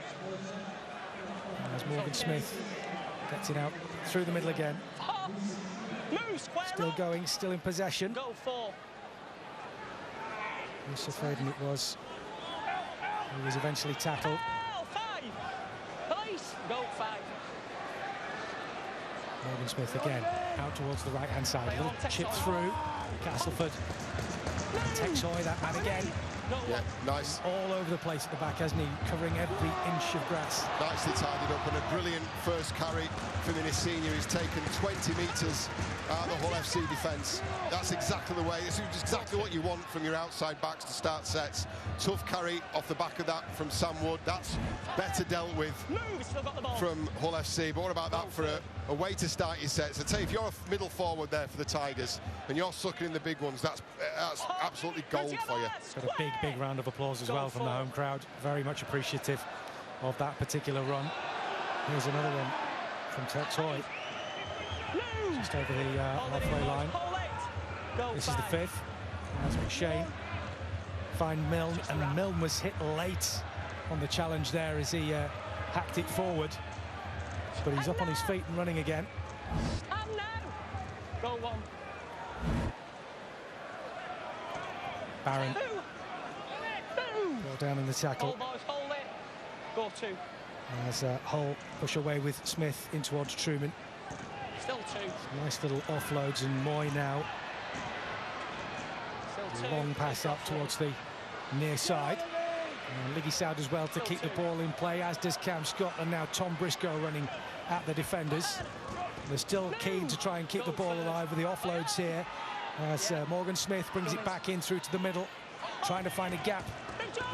As Morgan Smith gets it out through the middle again. Still going, still in possession. Yusuf Aiden it was. He was eventually tackled. Morgan Smith again, out towards the right-hand side. A little chip through. Castleford. Texoy, that man again. Yeah, nice. All over the place at the back, hasn't he? Covering every inch of grass. Nicely tidied up, and a brilliant first carry from the senior. He's taken 20 metres out of the Hull FC defence. That's exactly the way. This is exactly what you want from your outside backs to start sets. Tough carry off the back of that from Sam Wood. That's better dealt with from Hull FC. But what about that for a way to start your sets? I tell you, if you're a middle forward there for the Tigers and you're sucking in the big ones, that's absolutely gold for you. Got a big round of applause as well from the home crowd. Very much appreciative of that particular run. Here's another one from Texoy. Just over the halfway line. This is the 5th. That's McShane. Find Milne, and Milne was hit late on the challenge there as he hacked it forward. But he's up on his feet and running again. Barron. Ball down in the tackle. Go 2. As Hull push away with Smith in towards Truman. Still 2. Nice little offloads, and Moy now. Long pass up towards the near side. Liggy Sow does well to keep the ball in play, as does Cam Scott, and now Tom Briscoe running at the defenders. They're still keen to try and keep the ball alive with the offloads here, as Morgan Smith brings it back in through to the middle, trying to find a gap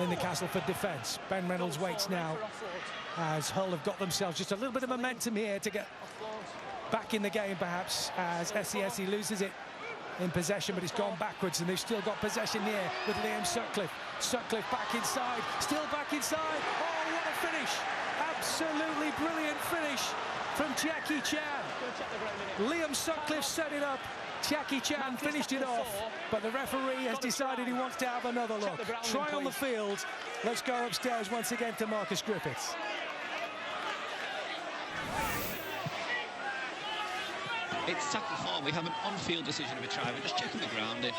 in the Castleford defence. Ben Reynolds waits now, as Hull have got themselves just a little bit of momentum here to get back in the game, perhaps, as SESE loses it in possession, but it's gone backwards, and they've still got possession here with Liam Sutcliffe. Sutcliffe back inside, still back inside. Oh, what a finish! Absolutely brilliant finish from Jackie Chan. Liam Sutcliffe set it up. Jackie Chan finished it off, but the referee has decided he wants to have another look. Try on the field. Let's go upstairs once again to Marcus Griffiths. It's tackle 4. We have an on-field decision of a try. We're just checking the ground. If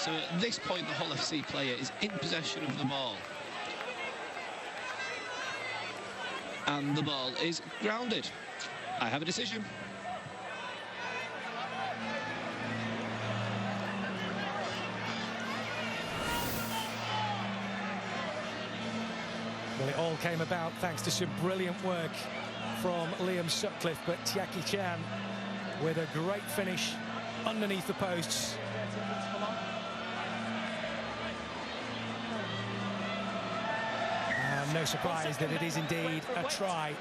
So at this point, the Hull FC player is in possession of the ball. And the ball is grounded. I have a decision. Well, it all came about thanks to some brilliant work from Liam Sutcliffe, but Tiaki Chan with a great finish underneath the posts. And no surprise that it is indeed a try.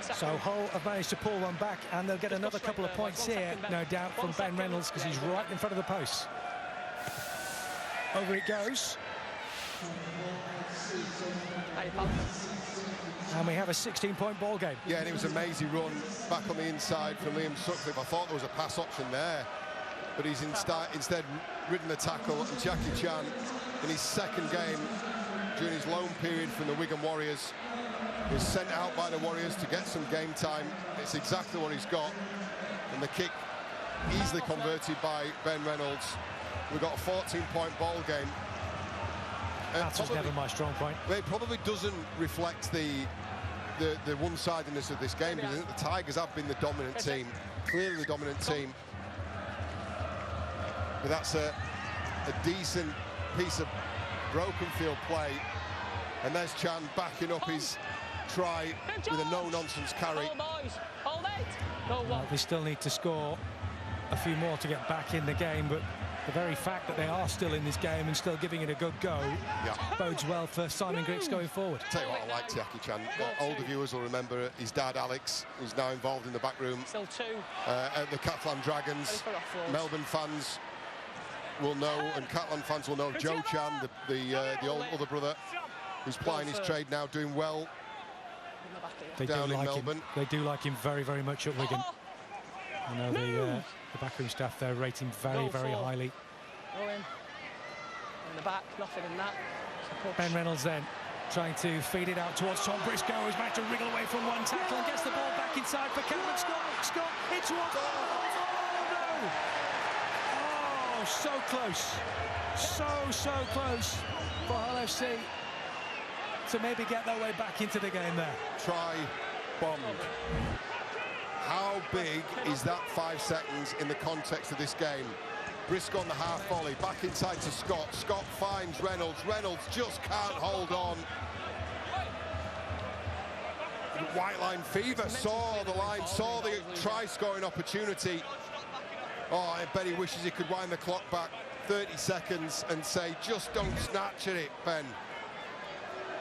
So Hull have managed to pull one back, and they'll get another couple of points here, no doubt, from Ben Reynolds, because he's right in front of the posts. Over it goes. And we have a 16-point ball game. Yeah, and it was an amazing run back on the inside from Liam Sutcliffe. I thought there was a pass option there, but he's instead ridden the tackle. And Tiaki Chan, in his second game during his loan period from the Wigan Warriors, was sent out by the Warriors to get some game time. It's exactly what he's got. And the kick easily converted by Ben Reynolds. We've got a 14-point ball game. That was never my strong point. It probably doesn't reflect the one-sidedness of this game, because I think the Tigers have been the dominant team, clearly the dominant team. But that's a decent piece of broken field play. And there's Chan backing up his try with a no-nonsense carry. Well, they still need to score a few more to get back in the game, but the very fact that they are still in this game and still giving it a good go bodes well for Simon Griggs going forward. Tell you what, I like Tiaki Chan. Older viewers will remember his dad Alex, who's now involved in the back room at the Catalan Dragons. Melbourne fans will know, and Catalan fans will know Joe Chan, the old other brother, who's plying his trade now, doing well down in Melbourne. They do like him very, very much at Wigan. I know the backroom staff there rate him very, very highly. Go in the back, nothing in that. Ben Reynolds then trying to feed it out towards Tom Briscoe, who's managed to wriggle away from one tackle and gets the ball back inside for Cameron Scott. Scott hits one. Oh no! Oh, so close. So close for Hull FC to maybe get their way back into the game there. Try bombed. How big is that 5 seconds in the context of this game? Briscoe on the half volley, back inside to Scott. Scott finds Reynolds. Reynolds just can't hold on. White line fever, saw the line, saw the try-scoring opportunity. Oh, I bet he wishes he could wind the clock back 30 seconds and say, just don't snatch at it, Ben.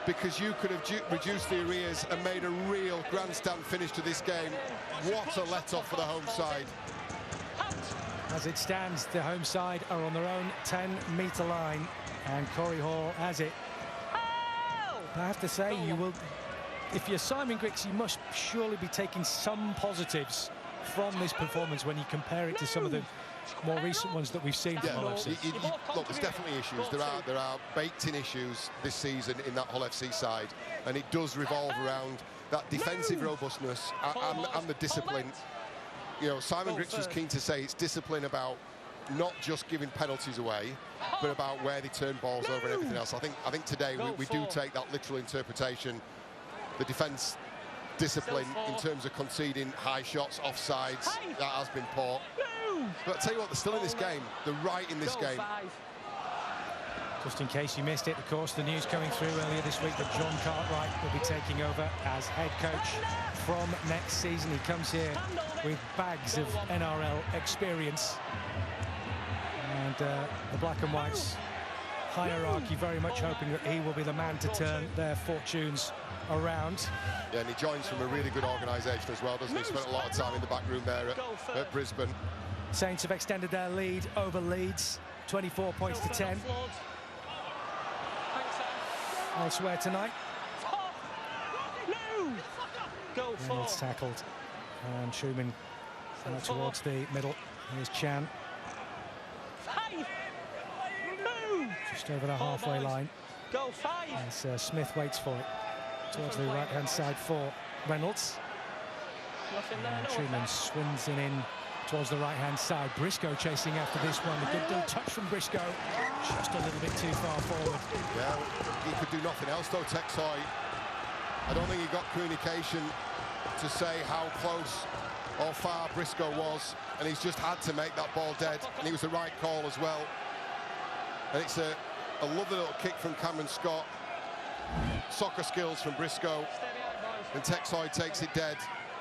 Because you could have reduced the arrears and made a real grandstand finish to this game. What a let-off for the home side. As it stands, the home side are on their own 10-metre line, and Corey Hall has it. But I have to say, you will, if you're Simon Griggs, you must surely be taking some positives from this performance when you compare it to some of the more recent ones that we've seen from Hull FC. Look, there's definitely issues. There are baked-in issues this season in that Hull FC side, and it does revolve around that defensive robustness and the discipline. You know, Simon Griggs was keen to say it's discipline about not just giving penalties away, but about where they turn balls over and everything else. I think today we do take that literal interpretation. The defence discipline in terms of conceding high shots, offsides, that has been poor. But I'll tell you what, they're still in this game. They're right in this game. Just in case you missed it, of course, the news coming through earlier this week that John Cartwright will be taking over as head coach from next season. He comes here with bags of NRL experience. And the Black and Whites hierarchy very much hoping that he will be the man to turn their fortunes around. Yeah, and he joins from a really good organisation as well, doesn't he? Spent a lot of time in the back room there at Brisbane. Saints have extended their lead over Leeds, 24 points to 10. Elsewhere tonight. Reynolds tackled, and Schumann towards the middle. Here's Chan. Just over the halfway line. As Smith waits for it towards the right-hand side for Reynolds. And Schumann swims in towards the right-hand side. Briscoe chasing after this one. A good touch from Briscoe. Just a little bit too far forward. Yeah, he could do nothing else though, Texoy. I don't think he got communication to say how close or far Briscoe was, and he's just had to make that ball dead, and he was the right call as well. And it's a lovely little kick from Cameron Scott. Soccer skills from Briscoe, and Texoy takes it dead.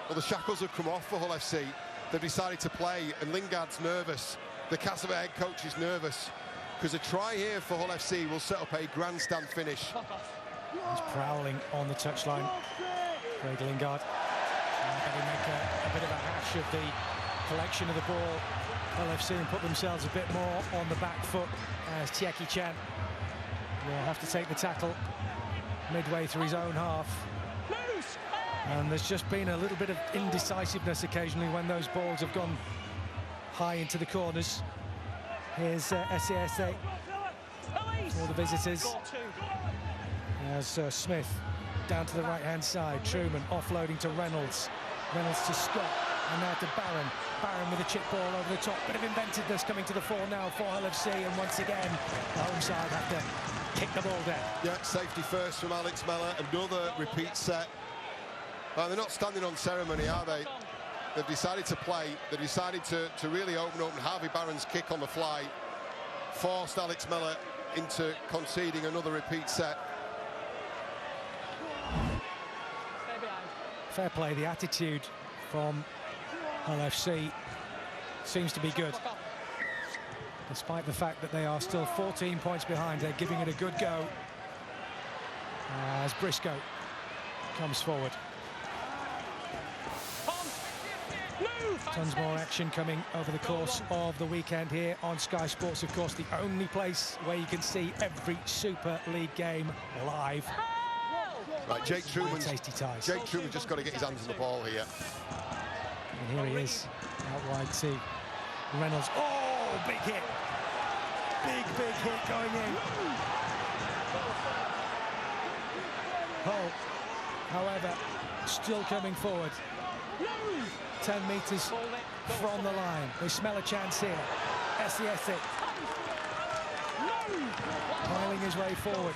Well, the shackles have come off for Hull FC. They've decided to play, and Lingard's nervous. The Castleford head coach is nervous, because a try here for Hull FC will set up a grandstand finish. He's prowling on the touchline. Craig Lingard. They make a bit of a hash of the collection of the ball. Hull FC and put themselves a bit more on the back foot as Tieki Chan will have to take the tackle midway through his own half. And there's just been a little bit of indecisiveness occasionally when those balls have gone high into the corners. Here's SCSA for the visitors. As Smith down to the right-hand side. Truman offloading to Reynolds. Reynolds to Scott. And now to Barron. Barron with a chip ball over the top. Bit of inventiveness coming to the fore now for Hull FC. And once again, the home side have to kick the ball down. Yeah, safety first from Alex Mellor. Another repeat set. Well, they're not standing on ceremony, are they? They've decided to play. They decided to really open up, and Harvey Barron's kick on the fly forced Alex Mellor into conceding another repeat set. Fair play, the attitude from Hull FC seems to be good. Despite the fact that they are still 14 points behind, they're giving it a good go as Briscoe comes forward. Tons more action coming over the course of the weekend here on Sky Sports. Of course, the only place where you can see every Super League game live. Right, Jake Truman just got to get his hands on the ball here. And here he is, out wide to Reynolds. Oh, big hit. Big hit going in. Hull, however, still coming forward. 10 metres from the line. They smell a chance here. SCS it. Piling his way forward.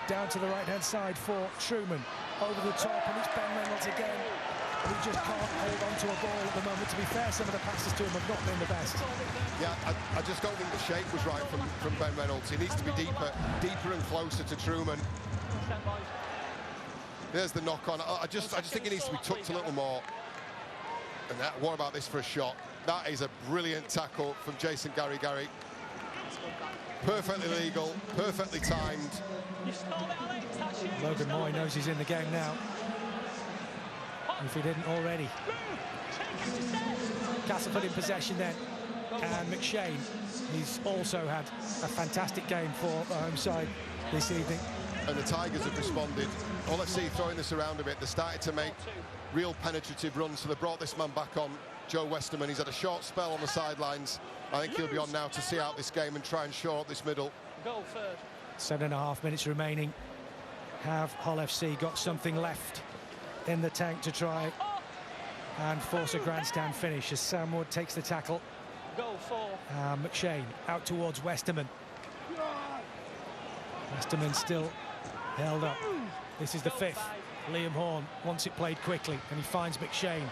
Down to the right-hand side for Truman. Over the top, and it's Ben Reynolds again. He just can't hold on to a ball at the moment. To be fair, some of the passes to him have not been the best. Yeah, I just don't think the shape was right from Ben Reynolds. He needs to be deeper and closer to Truman. There's the knock-on. I just think he needs to be tucked a little more. And what about this for a shot? That is a brilliant tackle from Jason Gary. Perfectly legal, perfectly timed. Logan Moy knows he's in the game now, if he didn't already. Castleford in possession then, and McShane. He's also had a fantastic game for the home side this evening. And the Tigers have responded. Well, let's see, throwing this around a bit. They started to make real penetrative runs, so they brought this man back on, Joe Westerman. He's had a short spell on the sidelines. I think he'll be on now to see out this game and try and shore up this middle. Goal third. 7.5 minutes remaining. Have Hull FC got something left in the tank to try and force a grandstand finish as Sam Wood takes the tackle? Goal 4. McShane out towards Westerman. Westerman still held up. This is the 5th. Liam Horn wants it played quickly, and he finds McShane.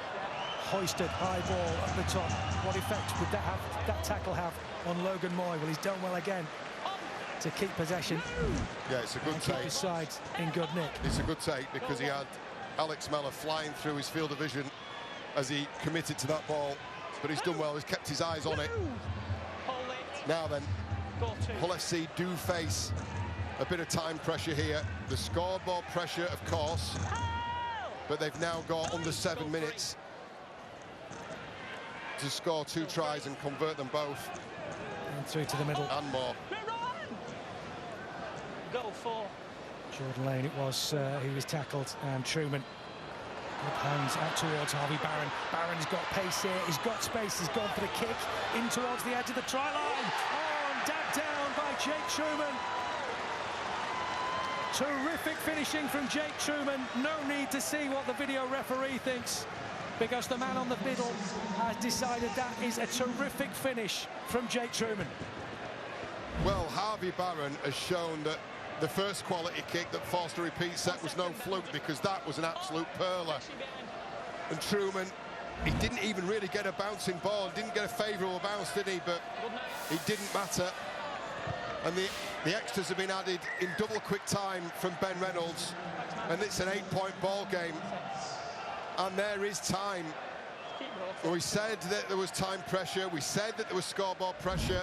Hoisted high ball up the top. What effect would that tackle have on Logan Moy? Well, he's done well again to keep possession. Yeah, it's a good and take. Keep his side in good nick. It's a good take because he had Alex Mellor flying through his field of vision as he committed to that ball, but he's done well. He's kept his eyes on it. Now then, Hull FC do face a bit of time pressure here. The scoreboard pressure, of course, but they've now got under 7 minutes to score 2 tries and convert them both. And through to the middle. And more. Goal 4. Jordan Lane it was who was tackled, and Truman with hands out towards Harvey Barron. Barron's got pace here, he's got space, he's gone for the kick in towards the edge of the try line. Oh, and dabbed down by Jake Truman. Terrific finishing from Jake Truman. No need to see what the video referee thinks, because the man on the middle has decided that is a terrific finish from Jake Trueman. Well, Harvey Barron has shown that the first quality kick that forced a repeat set was no fluke, because that was an absolute perler. And Trueman, he didn't even really get a bouncing ball, didn't get a favourable bounce, did he? But it didn't matter. And the extras have been added in double quick time from Ben Reynolds, and it's an 8-point ball game. And there is time. We said that there was time pressure, we said that there was scoreboard pressure,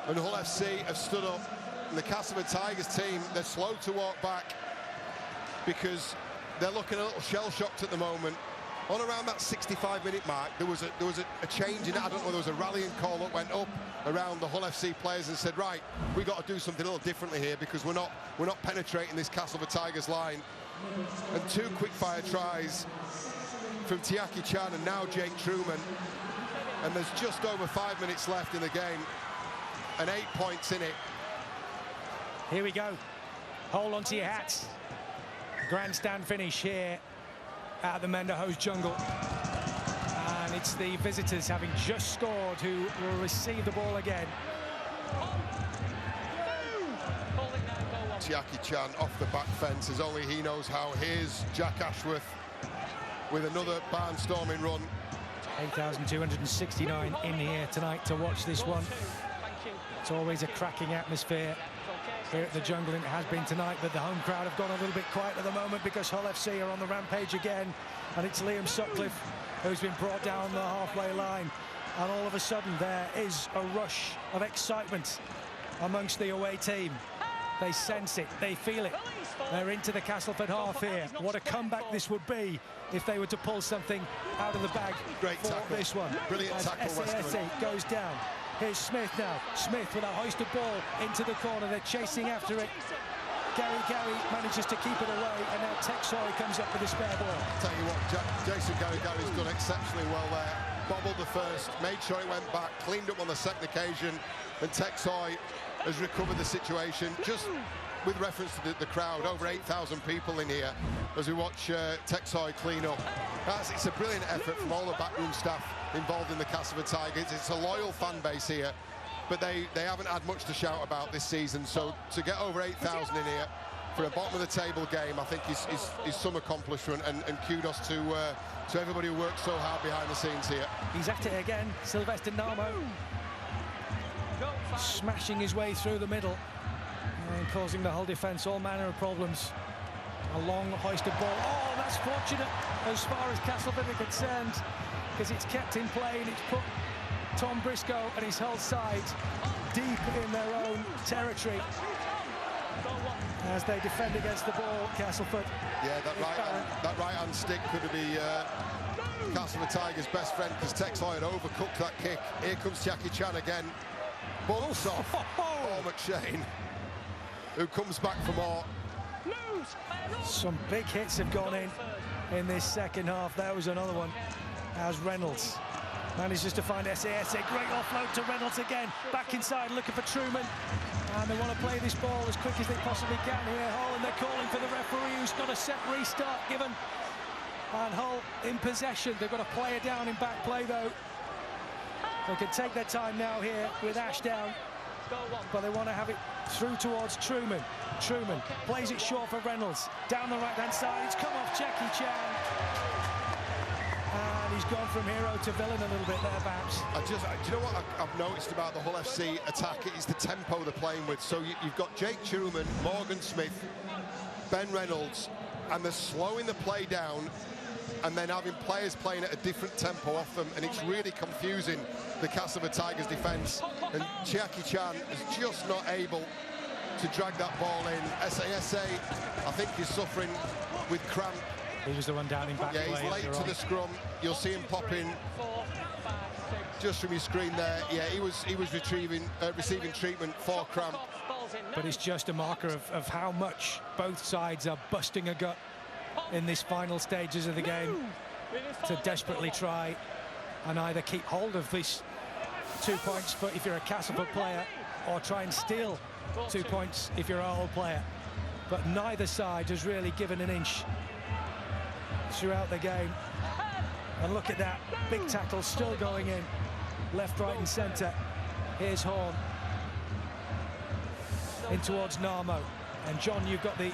and Hull FC have stood up. And the Castleford Tigers team, they're slow to walk back because they're looking a little shell-shocked at the moment. On around that 65-minute mark, there was a change in it. I don't know, there was a rallying call that went up around the Hull FC players and said, right, we've got to do something a little differently here, because we're not penetrating this Castleford Tigers line. And 2 quick-fire tries from Tiaki Chan and now Jake Trueman. And there's just over 5 minutes left in the game, and 8 points in it. Here we go. Hold on to your hats. Grandstand finish here at the Menderhose Jungle. And it's the visitors, having just scored, who will receive the ball again. Tiaki Chan off the back fence, as only he knows how. Here's Jack Ashworth with another barnstorming run. 8,269 in here tonight to watch this one. It's always a cracking atmosphere here at the Jungle, and it has been tonight, but the home crowd have gone a little bit quiet at the moment because Hull FC are on the rampage again, and it's Liam Sutcliffe who's been brought down the halfway line, and all of a sudden there is a rush of excitement amongst the away team. They sense it, they feel it. They're into the Castleford half here. What a comeback this would be if they were to pull something out of the bag. Great for tackle. this one. Brilliant as tackle, Westerman. goes down. Here's Smith now. Smith with a hoisted ball into the corner. They're chasing after it. Gary manages to keep it away, and now Texoy comes up with a spare ball. Tell you what, Jason Gary's done exceptionally well there. Bobbled the first, made sure it went back, cleaned up on the second occasion, and Texoy has recovered the situation. Just with reference to the crowd, over 8,000 people in here as we watch Texoy clean up. It's a brilliant effort from all the backroom staff involved in the Castleford Tigers. It's a loyal fan base here, but they haven't had much to shout about this season. So to get over 8,000 in here for a bottom of the table game, I think is some accomplishment, and kudos to everybody who worked so hard behind the scenes here. He's at it again, Sylvester Namo, smashing his way through the middle and causing the whole defence all manner of problems. A long hoisted ball. Oh, that's fortunate as far as Castleford are concerned, because it's kept in play and it's put Tom Briscoe and his whole side deep in their own territory as they defend against the ball, Castleford. Yeah, that right-hand stick could be Castleford Tigers' best friend, because Texoy had overcooked that kick. Here comes Tiaki Chan again. Bumps off Paul McShane, who comes back for more. Some big hits have gone in this second half. There was another one as Reynolds manages to find SAS. A great offload to Reynolds again. Back inside looking for Trueman. And they want to play this ball as quick as they possibly can here, Hull, and they're calling for the referee, who's got a set restart given. And Hull in possession. They've got a player down in back play, though. They can take their time now here with Ashdown, but they want to have it through towards Trueman. Trueman plays it short for Reynolds. Down the right-hand side, it's come off Jackie Chan. And he's gone from hero to villain a little bit there, perhaps. Do you know what I've noticed about the Hull FC attack? It's the tempo they're playing with. So you've got Jake Trueman, Morgan Smith, Ben Reynolds, and they're slowing the play down and then having players playing at a different tempo off them, and it's really confusing the Castleford Tigers defence. And Chiaki Chan is just not able to drag that ball in. SASA, I think, is suffering with cramp. He was the one down in back. Yeah, he's late to the scrum. You'll see him pop in just from your screen there. Yeah, he was receiving treatment for cramp. But it's just a marker of how much both sides are busting a gut in this final stages of the game to desperately try and either keep hold of these 2 points if you're a Castleford player, or try and steal 2 points if you're a Hull player. But neither side has really given an inch throughout the game. And look at that, big tackle still going in, left, right and centre. Here's Horn in towards Narmo. And John, you've got the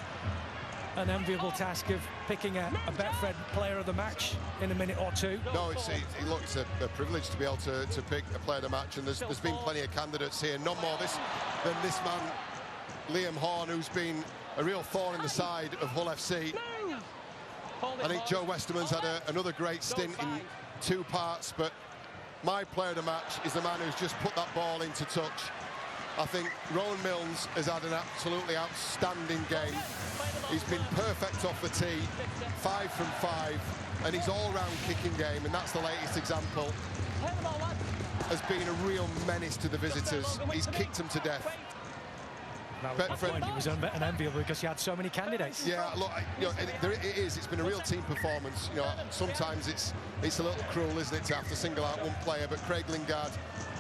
unenviable task of picking a Betfred player of the match in a minute or two. No, it's a privilege to be able to pick a player of the match, and there's been plenty of candidates here. None more than this man, Liam Horn, who's been a real thorn in the side of Hull FC. I think Joe Westerman's had another great stint in 2 parts, but my player of the match is the man who's just put that ball into touch. I think Rowan Milnes has had an absolutely outstanding game. He's been perfect off the tee, 5 from 5, and his all-round kicking game, and that's the latest example, has been a real menace to the visitors. He's kicked them to death. That was my point. It was unenviable because you had so many candidates. Yeah, look, you know, it's been a real team performance. You know, sometimes it's a little cruel, isn't it, to have to single out one player, but Craig Lingard,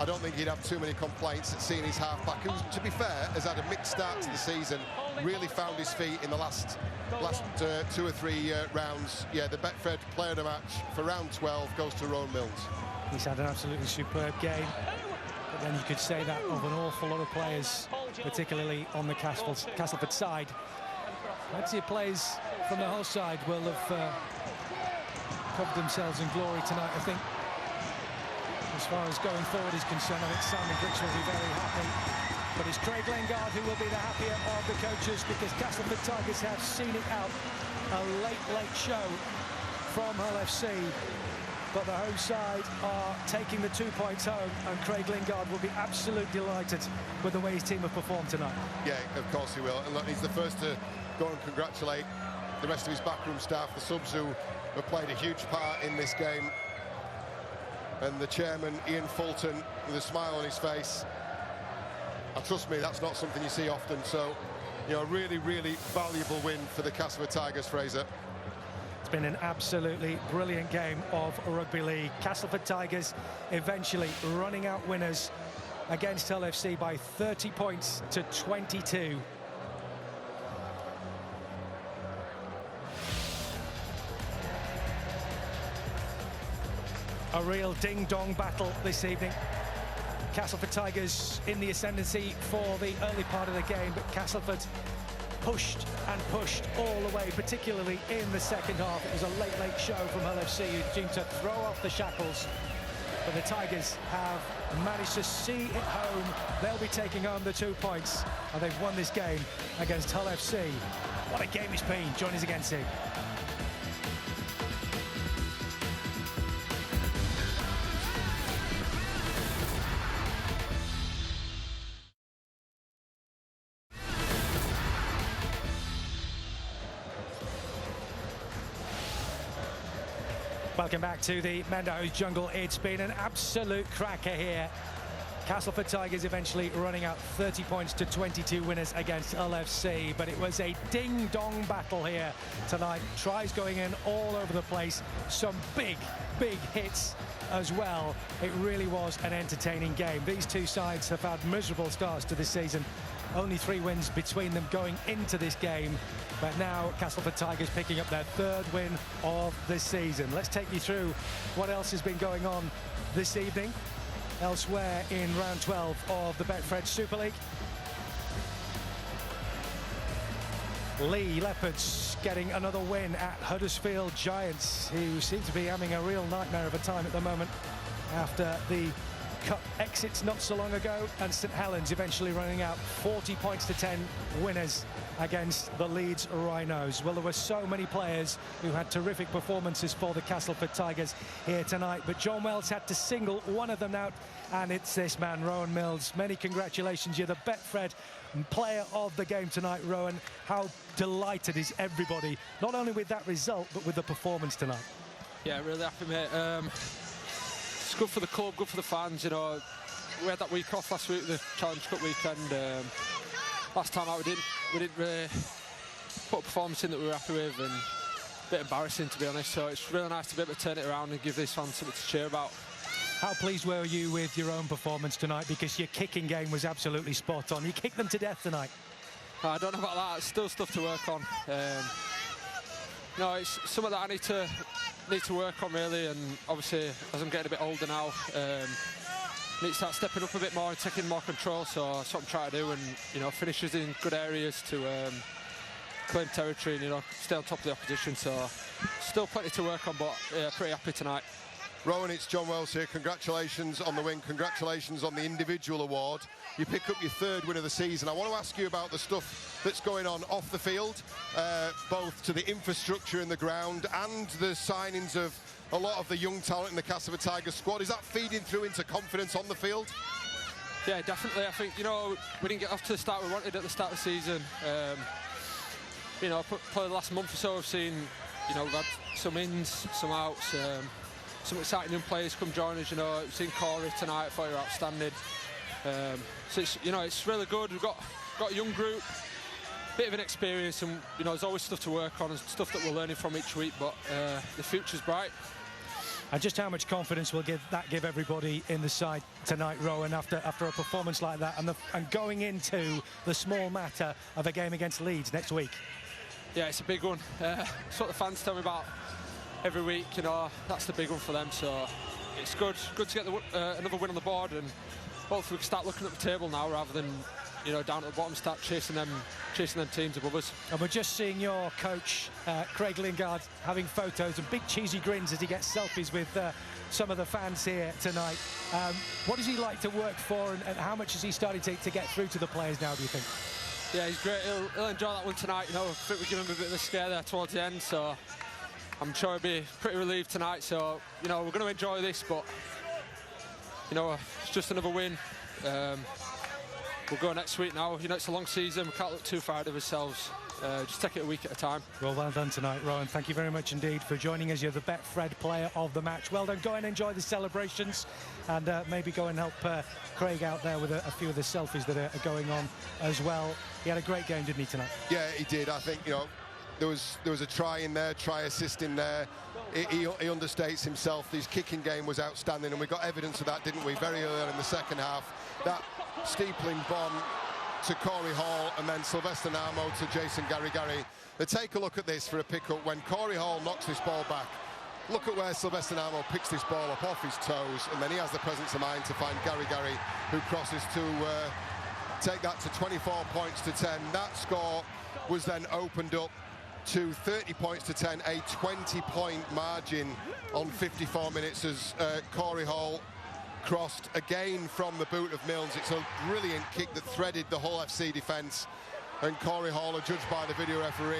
I don't think he'd have too many complaints at seeing his half-back, who, to be fair, has had a mixed start to the season, really found his feet in the last 2 or 3 rounds. Yeah, the Betfred player of the match for round 12 goes to Rowan Milnes. He's had an absolutely superb game. But then you could say that of an awful lot of players, particularly on the Castleford side. Plenty of players from the Hull side will have covered themselves in glory tonight, I think. As far as going forward is concerned, I think Simon Briggs will be very happy. But it's Craig Lingard who will be the happier of the coaches, because Castleford Tigers have seen it out. A late show from Hull FC. But the home side are taking the 2 points home, and Craig Lingard will be absolutely delighted with the way his team have performed tonight. Yeah, of course he will. And look, he's the first to go and congratulate the rest of his backroom staff, the subs who have played a huge part in this game. And the chairman, Ian Fulton, with a smile on his face. And trust me, that's not something you see often. So, you know, a really, really valuable win for the Castleford Tigers, Fraser. It's been an absolutely brilliant game of rugby league. Castleford Tigers eventually running out winners against Hull FC by 30 points to 22. A real ding-dong battle this evening. Castleford Tigers in the ascendancy for the early part of the game, but Castleford pushed and pushed all the way, particularly in the second half. It was a late show from Hull FC, who seemed to throw off the shackles. But the Tigers have managed to see it home. They'll be taking home the 2 points, and they've won this game against Hull FC. What a game it's been. Join us again soon. Welcome back to the Mendo's Jungle. It's been an absolute cracker here. Castleford Tigers eventually running out 30 points to 22 winners against Hull FC, but it was a ding-dong battle here tonight. Tries going in all over the place, some big hits as well. It really was an entertaining game. These two sides have had miserable starts to this season. Only 3 wins between them going into this game. But now Castleford Tigers picking up their 3rd win of this season. Let's take you through what else has been going on this evening elsewhere in round 12 of the Betfred Super League. Lee Leopards getting another win at Huddersfield Giants, who seem to be having a real nightmare of a time at the moment after the Cup exits not so long ago, and St Helens eventually running out 40 points to 10 winners against the Leeds Rhinos. Well, there were so many players who had terrific performances for the Castleford Tigers here tonight, but John Wells had to single one of them out, and it's this man, Rowan Milnes. Many congratulations. You're the Betfred player of the game tonight, Rowan. How delighted is everybody, not only with that result, but with the performance tonight? Yeah, really happy, mate. It's good for the club, good for the fans, you know. We had that week off last week, the Challenge Cup weekend. Last time out we didn't really put a performance in that we were happy with, and a bit embarrassing, to be honest. So it's really nice to be able to turn it around and give these fans something to cheer about. How pleased were you with your own performance tonight? Because your kicking game was absolutely spot on. You kicked them to death tonight. I don't know about that. It's still stuff to work on. No, it's something that I need to need to work on really, and obviously as I'm getting a bit older now, need to start stepping up a bit more and taking more control. So that's what I'm trying to do, and finishes in good areas to claim territory and stay on top of the opposition. So still plenty to work on, but yeah, pretty happy tonight. Rowan, it's John Wells here. Congratulations on the win. Congratulations on the individual award. You pick up your 3rd win of the season. I want to ask you about the stuff that's going on off the field, both to the infrastructure in the ground and the signings of a lot of the young talent in the Castleford Tigers squad. Is that feeding through into confidence on the field? Yeah, definitely. I think, we didn't get off to the start we wanted at the start of the season. Probably the last month or so, we've seen, we've had some ins, some outs, some exciting young players come join us. We've seen Corey tonight. I thought he was outstanding. So it's really good. We've got a young group, bit of an experience, and there's always stuff to work on and stuff that we're learning from each week. But the future's bright. And just how much confidence will give everybody in the side tonight, Rowan, after a performance like that, and going into the small matter of a game against Leeds next week? Yeah, it's a big one. It's what the fans tell me about every week. That's the big one for them. So it's good to get another win on the board, and hopefully we can start looking at the table now rather than down at the bottom, start chasing them teams above us. And we're just seeing your coach Craig Lingard having photos and big cheesy grins as he gets selfies with some of the fans here tonight. What does he like to work for, and how much is he starting to get through to the players now, do you think? Yeah, he's great. He'll enjoy that one tonight. I think we give him a bit of a scare there towards the end, so I'm sure he'll be pretty relieved tonight. So we're going to enjoy this, but it's just another win. We'll go next week now. It's a long season. We can't look too far ahead of ourselves. Just take it a week at a time. Well done tonight, Rowan. Thank you very much indeed for joining us. You're the Betfred player of the match. Well done. Go and enjoy the celebrations, and maybe go and help Craig out there with a few of the selfies that are going on as well. He had a great game, didn't he, tonight? Yeah, he did. I think, there was a try in there, try assist in there. He understates himself. His kicking game was outstanding, and we got evidence of that, didn't we, very early on in the second half. That steepling bomb to Corey Hall, and then Sylvester Namo to Jason Garigari. Take a look at this for a pick-up. When Corey Hall knocks this ball back, look at where Sylvester Namo picks this ball up off his toes, and then he has the presence of mind to find Garigari, who crosses to take that to 24 points to 10. That score was then opened up to 30 points to 10, a 20-point margin on 54 minutes as Corey Hall crossed again from the boot of Milnes. It's a brilliant kick that threaded the Hull FC defence, and Corey Hall, judged by the video referee,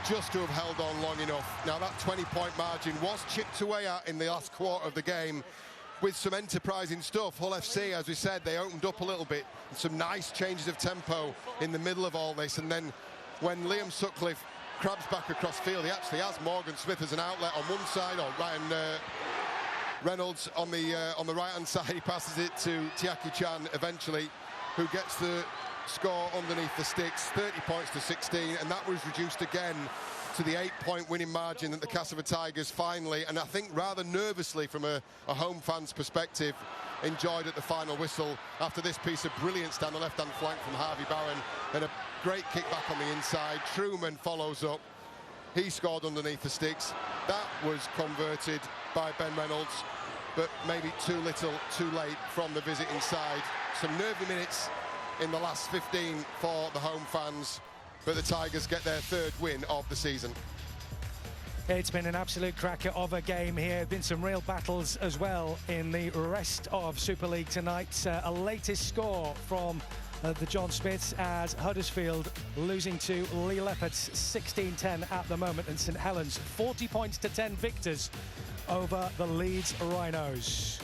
just to have held on long enough. Now that 20-point margin was chipped away at in the last quarter of the game with some enterprising stuff. Hull FC, as we said, they opened up a little bit, some nice changes of tempo in the middle of all this, and then when Liam Sutcliffe crabs back across field, he actually has Morgan Smith as an outlet on one side, or Ryan Reynolds on the right-hand side. He passes it to Tiaki Chan eventually, who gets the score underneath the sticks, 30 points to 16, and that was reduced again to the 8-point winning margin that the Castleford Tigers finally, and I think rather nervously from a home fan's perspective, enjoyed at the final whistle after this piece of brilliance down the left-hand flank from Harvey Barron, and a great kick back on the inside. Truman follows up. He scored underneath the sticks. That was converted by Ben Reynolds, but maybe too little, too late from the visit inside. Some nervy minutes in the last 15 for the home fans, but the Tigers get their 3rd win of the season. It's been an absolute cracker of a game here. Been some real battles as well in the rest of Super League tonight. A latest score from the John Smiths as Huddersfield losing to Lee Leopards 16-10 at the moment, and St Helens 40 points to 10 victors over the Leeds Rhinos.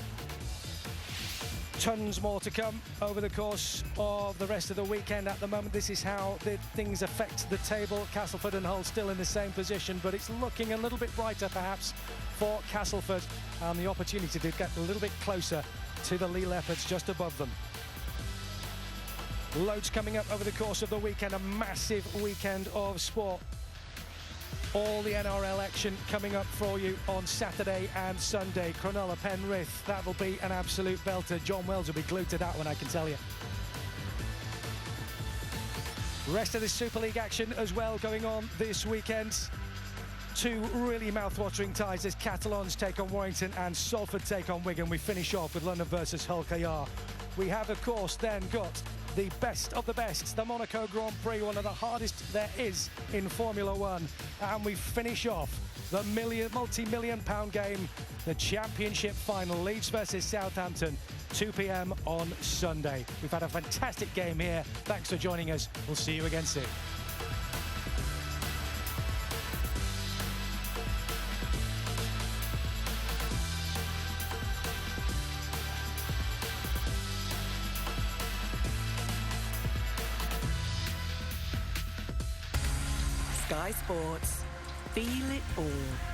Tons more to come over the course of the rest of the weekend. At the moment, this is how things affect the table. Castleford and Hull still in the same position, but it's looking a little bit brighter perhaps for Castleford, and the opportunity to get a little bit closer to the Lee Leopards just above them. Loads coming up over the course of the weekend, a massive weekend of sport. All the NRL action coming up for you on Saturday and Sunday. Cronulla, Penrith, that'll be an absolute belter. John Wells will be glued to that one, I can tell you. Rest of the Super League action as well going on this weekend. two really mouth-watering ties as Catalans take on Warrington and Salford take on Wigan. We finish off with London versus Hull KR. We have, of course, then got the best of the best, the Monaco Grand Prix, one of the hardest there is in Formula One. And we finish off the multi-million pound game, the Championship final, Leeds versus Southampton, 2 p.m. on Sunday. We've had a fantastic game here. Thanks for joining us. We'll see you again soon. Sky Sports. Feel it all.